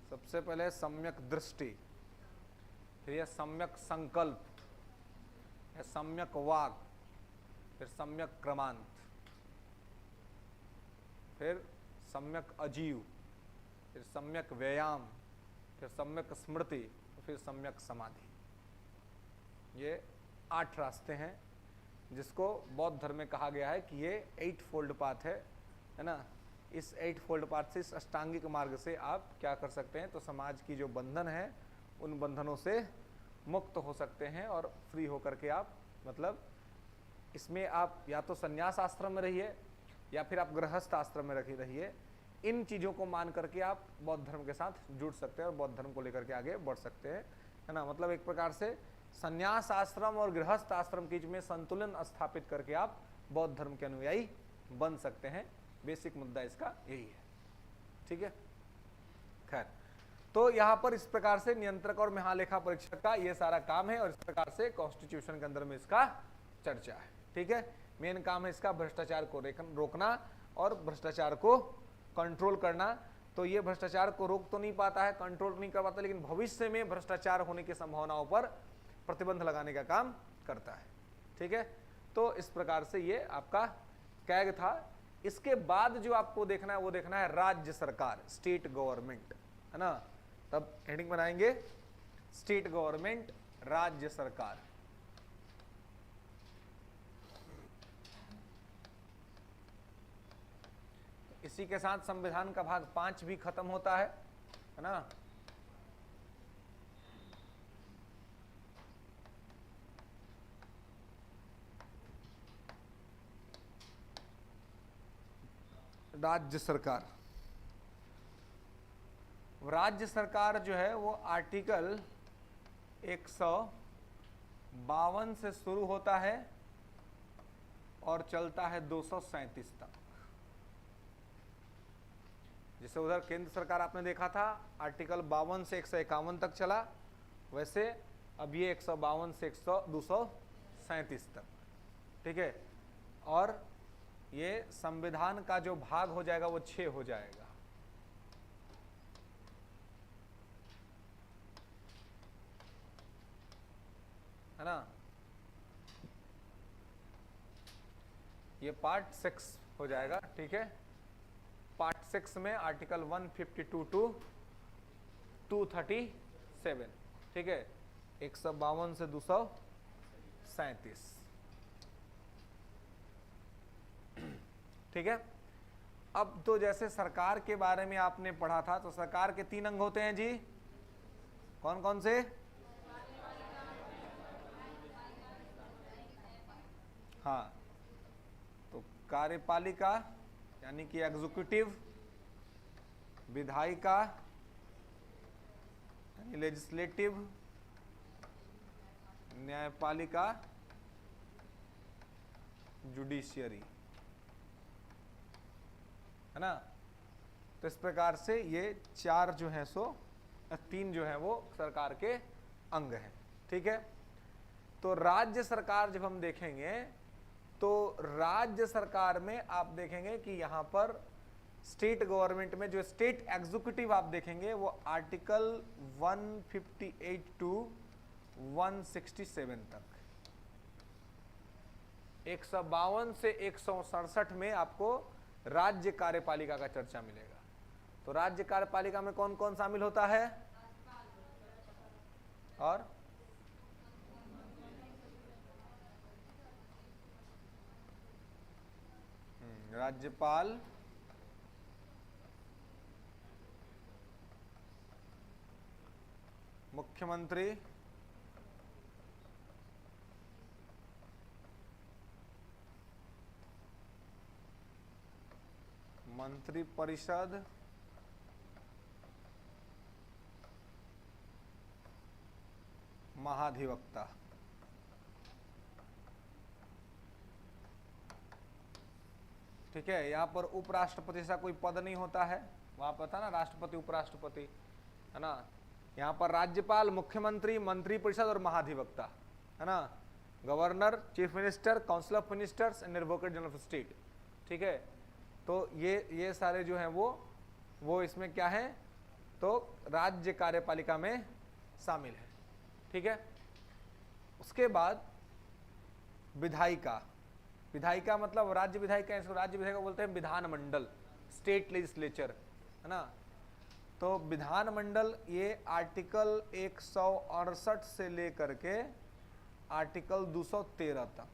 सबसे पहले सम्यक दृष्टि, फिर यह सम्यक संकल्प, यह सम्यक वाक, फिर सम्यक क्रमांत, फिर सम्यक अजीव, फिर सम्यक व्यायाम, फिर सम्यक स्मृति, फिर सम्यक समाधि। ये 8 रास्ते हैं जिसको बौद्ध धर्म में कहा गया है कि ये 8 फोल्ड पाथ है ना। इस 8 फोल्ड पाथ से, इस अष्टांगिक मार्ग से आप क्या कर सकते हैं, तो समाज की जो बंधन है उन बंधनों से मुक्त हो सकते हैं और फ्री होकर के आप मतलब इसमें आप या तो संन्यास आश्रम में रहिए या फिर आप गृहस्थ आश्रम में रहिए। इन चीज़ों को मान करके आप बौद्ध धर्म के साथ जुड़ सकते हैं और बौद्ध धर्म को लेकर के आगे बढ़ सकते हैं, है ना। मतलब एक प्रकार से संन्यास आश्रम और गृहस्थ आश्रम के बीच में संतुलन स्थापित करके आप बौद्ध धर्म के अनुयायी बन सकते हैं। बेसिक मुद्दा इसका यही है, ठीक है। खैर, तो यहाँ पर इस प्रकार से नियंत्रक और महालेखा परीक्षक का ये सारा काम है और इस प्रकार से कॉन्स्टिट्यूशन के अंदर में इसका चर्चा है, ठीक है। मेन काम है इसका भ्रष्टाचार को रोकना और भ्रष्टाचार को कंट्रोल करना। तो ये भ्रष्टाचार को रोक तो नहीं पाता है, कंट्रोल नहीं कर पाता, लेकिन भविष्य में भ्रष्टाचार होने की संभावनाओं पर प्रतिबंध लगाने का काम करता है। ठीक है, तो इस प्रकार से ये आपका कैग था। इसके बाद जो आपको देखना है वो देखना है राज्य सरकार, स्टेट गवर्नमेंट, है ना। तब हेडिंग बनाएंगे स्टेट गवर्नमेंट, राज्य सरकार। इसी के साथ संविधान का भाग 5 भी खत्म होता है ना। राज्य सरकार, राज्य सरकार जो है वो आर्टिकल 152 से शुरू होता है और चलता है 237 तक। जैसे उधर केंद्र सरकार आपने देखा था आर्टिकल 52 से 151 तक चला, वैसे अब ये 152 से 237 तक। ठीक है, और ये संविधान का जो भाग हो जाएगा वो 6 हो जाएगा। है ना, ये पार्ट 6 हो जाएगा। ठीक है, पार्ट 6 में आर्टिकल 152 टू 237। ठीक है, 152 से 237। ठीक है, अब तो जैसे सरकार के बारे में आपने पढ़ा था, तो सरकार के 3 अंग होते हैं जी, कौन कौन से? हाँ, तो कार्यपालिका यानी कि एग्जीक्यूटिव, विधायिका यानी लेजिस्लेटिव, न्यायपालिका, जुडिशियरी, है ना। तो इस प्रकार से ये 4 जो है सो 3 जो है वो सरकार के अंग हैं। ठीक है, तो राज्य सरकार जब हम देखेंगे तो राज्य सरकार में आप देखेंगे कि यहां पर स्टेट गवर्नमेंट में जो स्टेट एग्जीक्यूटिव आप देखेंगे वो आर्टिकल 158 टू 167 तक, 152 से 167 में आपको राज्य कार्यपालिका का चर्चा मिलेगा। तो राज्य कार्यपालिका में कौन कौन शामिल होता है? और राज्यपाल, मुख्यमंत्री, मंत्री परिषद, महाधिवक्ता। ठीक है, यहाँ पर उपराष्ट्रपति सा कोई पद नहीं होता है, वहां पर था ना राष्ट्रपति उपराष्ट्रपति, है ना। यहाँ पर राज्यपाल, मुख्यमंत्री, मंत्री परिषद और महाधिवक्ता, है ना। Governor, chief minister, council of ministers and advocate general of state. ठीक है, तो ये सारे जो हैं वो इसमें क्या है, तो राज्य कार्यपालिका में शामिल है। ठीक है, उसके बाद विधायिका, विधायिका मतलब राज्य विधायिका, इसको राज्य विधायिका बोलते हैं विधानमंडल, स्टेट लेजिस्लेचर, है ना। तो विधानमंडल ये आर्टिकल 168 से लेकर के आर्टिकल 213 तक,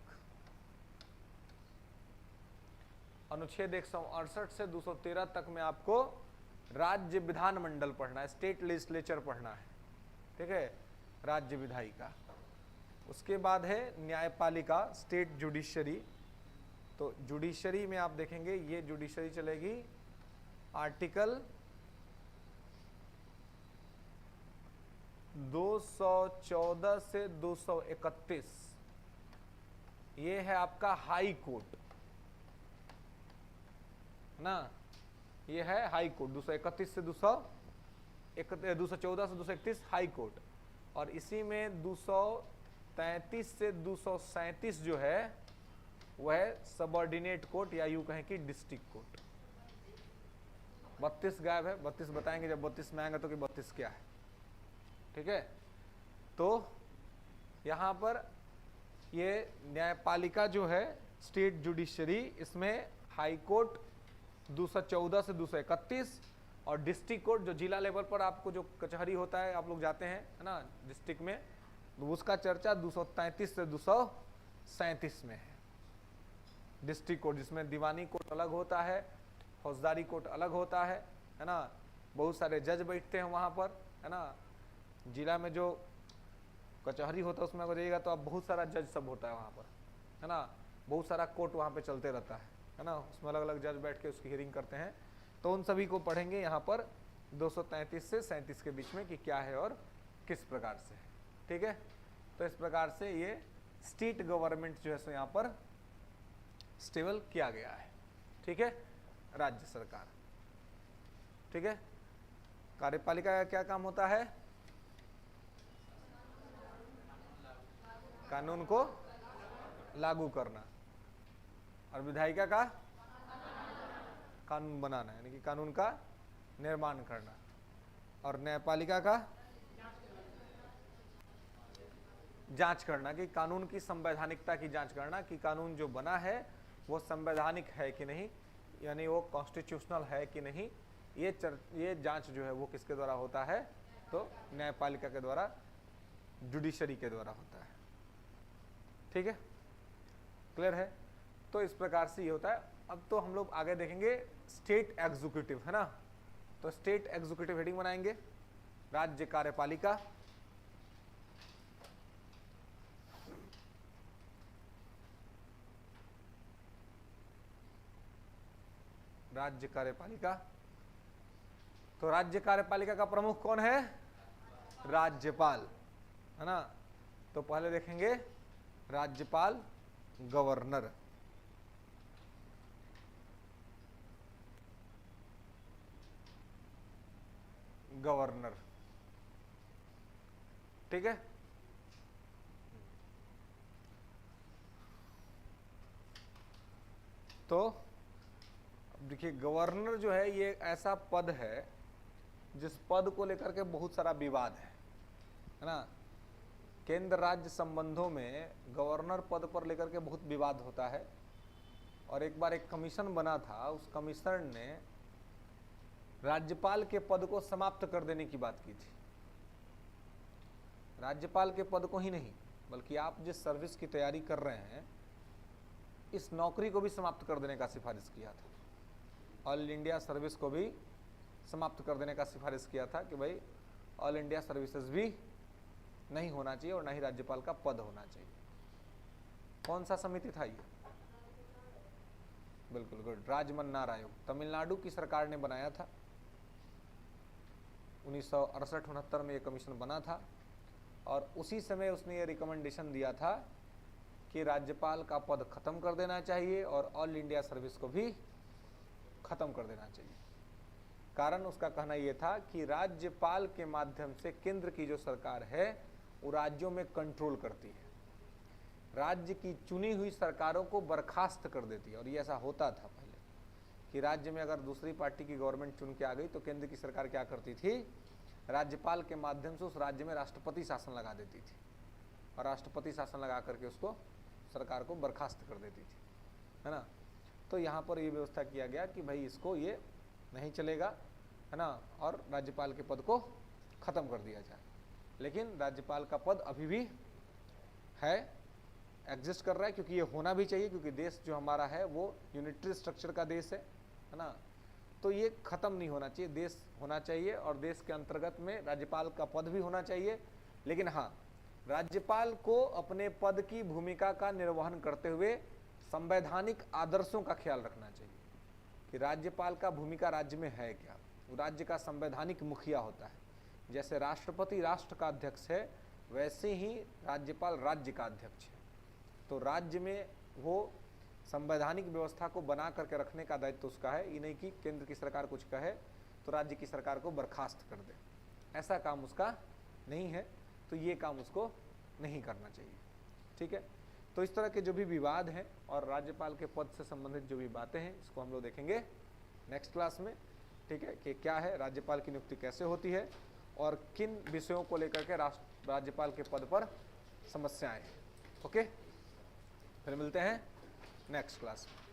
अनुच्छेद 168 से 213 तक में आपको राज्य विधानमंडल पढ़ना है, स्टेट लेजिस्लेचर पढ़ना है। ठीक है, राज्य विधायिका। उसके बाद है न्यायपालिका, स्टेट जुडिशरी। तो जुडिशरी में आप देखेंगे ये जुडिशरी चलेगी आर्टिकल 214 से 231। ये है आपका हाई कोर्ट, ना, ये है हाई कोर्ट। 231 से 214 से 231 हाई कोर्ट, और इसी में 233 से 237 जो है वह सबऑर्डिनेट कोर्ट, या यूं कहें कि डिस्ट्रिक्ट कोर्ट। 32 गायब है, 32 बताएंगे जब 32 में आएंगे तो कि 32 क्या है। ठीक है, तो यहाँ पर ये न्यायपालिका जो है स्टेट जुडिशरी, इसमें हाई कोर्ट 214 से 231 और डिस्ट्रिक्ट कोर्ट जो जिला लेवल पर आपको जो कचहरी होता है आप लोग जाते हैं है ना डिस्ट्रिक्ट में, तो उसका चर्चा 233 से 237 में है। डिस्ट्रिक्ट कोर्ट जिसमें दीवानी कोर्ट अलग होता है, फौजदारी कोर्ट अलग होता है ना, बहुत सारे जज बैठते हैं वहाँ पर है ना। जिला में जो कचहरी होता है उसमें अगर जाइएगा तो आप बहुत सारा जज सब होता है वहाँ पर है ना, बहुत सारा कोर्ट वहाँ पे चलते रहता है ना, उसमें अलग अलग जज बैठ के उसकी हियरिंग करते हैं। तो उन सभी को पढ़ेंगे यहाँ पर 233 से 37 के बीच में कि क्या है और किस प्रकार से है। ठीक है, तो इस प्रकार से ये स्टेट गवर्नमेंट जो है सो यहाँ पर स्टेबल किया गया है। ठीक है, राज्य सरकार। ठीक है, कार्यपालिका का क्या काम होता है? कानून को लागू करना, और विधायिका का कानून बनाना यानी कि कानून का निर्माण करना, और न्यायपालिका का जांच करना कि कानून की संवैधानिकता की जांच करना कि कानून जो बना है वो संवैधानिक है कि नहीं, यानी वो कॉन्स्टिट्यूशनल है कि नहीं। ये जांच जो है वो किसके द्वारा होता है? तो न्यायपालिका के द्वारा, जुडिशरी के द्वारा होता है। ठीक है, क्लियर है? तो इस प्रकार से ये होता है। अब तो हम लोग आगे देखेंगे स्टेट एग्जीक्यूटिव, है ना। तो स्टेट एग्जीक्यूटिव हेडिंग बनाएंगे, राज्य कार्यपालिका। राज्य कार्यपालिका, तो राज्य कार्यपालिका का प्रमुख कौन है? राज्यपाल, है ना। तो पहले देखेंगे राज्यपाल, गवर्नर। गवर्नर, ठीक है। तो देखिए गवर्नर जो है ये ऐसा पद है जिस पद को लेकर के बहुत सारा विवाद है ना। केंद्र राज्य संबंधों में गवर्नर पद पर लेकर के बहुत विवाद होता है। और एक बार एक कमीशन बना था, उस कमिश्नर ने राज्यपाल के पद को समाप्त कर देने की बात की थी। राज्यपाल के पद को ही नहीं बल्कि आप जिस सर्विस की तैयारी कर रहे हैं इस नौकरी को भी समाप्त कर देने का सिफारिश किया था। ऑल इंडिया सर्विस को भी समाप्त कर देने का सिफारिश किया था कि भाई ऑल इंडिया सर्विसेज भी नहीं होना चाहिए और ना ही राज्यपाल का पद होना चाहिए। कौन सा समिति था ये? बिल्कुल गुड, राजमन्नार आयोग, तमिलनाडु की सरकार ने बनाया था। 1968-69 में ये कमीशन बना था और उसी समय उसने ये रिकमेंडेशन दिया था कि राज्यपाल का पद खत्म कर देना चाहिए और ऑल इंडिया सर्विस को भी खत्म कर देना चाहिए। कारण उसका कहना यह था कि राज्यपाल के माध्यम से केंद्र की जो सरकार है वो राज्यों में कंट्रोल करती है, राज्य की चुनी हुई सरकारों को बर्खास्त कर देती है। और ये ऐसा होता था पहले कि राज्य में अगर दूसरी पार्टी की गवर्नमेंट चुन के आ गई तो केंद्र की सरकार क्या करती थी, राज्यपाल के माध्यम से उस राज्य में राष्ट्रपति शासन लगा देती थी और राष्ट्रपति शासन लगा करके उसको सरकार को बर्खास्त कर देती थी, है ना। तो यहाँ पर ये व्यवस्था किया गया कि भाई इसको ये नहीं चलेगा, है ना, और राज्यपाल के पद को खत्म कर दिया जाए। लेकिन राज्यपाल का पद अभी भी है, एग्जिस्ट कर रहा है, क्योंकि ये होना भी चाहिए, क्योंकि देश जो हमारा है वो यूनिटरी स्ट्रक्चर का देश है ना। तो ये खत्म नहीं होना चाहिए, देश होना चाहिए और देश के अंतर्गत में राज्यपाल का पद भी होना चाहिए। लेकिन हाँ, राज्यपाल को अपने पद की भूमिका का निर्वहन करते हुए संवैधानिक आदर्शों का ख्याल रखना चाहिए कि राज्यपाल का भूमिका राज्य में है क्या। राज्य का संवैधानिक मुखिया होता है, जैसे राष्ट्रपति राष्ट्र का अध्यक्ष है वैसे ही राज्यपाल राज्य का अध्यक्ष है। तो राज्य में वो संवैधानिक व्यवस्था को बना करके रखने का दायित्व उसका है, ये नहीं कि केंद्र की सरकार कुछ कहे तो राज्य की सरकार को बर्खास्त कर दे, ऐसा काम उसका नहीं है। तो ये काम उसको नहीं करना चाहिए, ठीक है। तो इस तरह के जो भी विवाद हैं और राज्यपाल के पद से संबंधित जो भी बातें हैं इसको हम लोग देखेंगे नेक्स्ट क्लास में, ठीक है, कि क्या है राज्यपाल की नियुक्ति कैसे होती है और किन विषयों को लेकर के राज्यपाल के पद पर समस्याएं। ओके, फिर मिलते हैं नेक्स्ट क्लास में।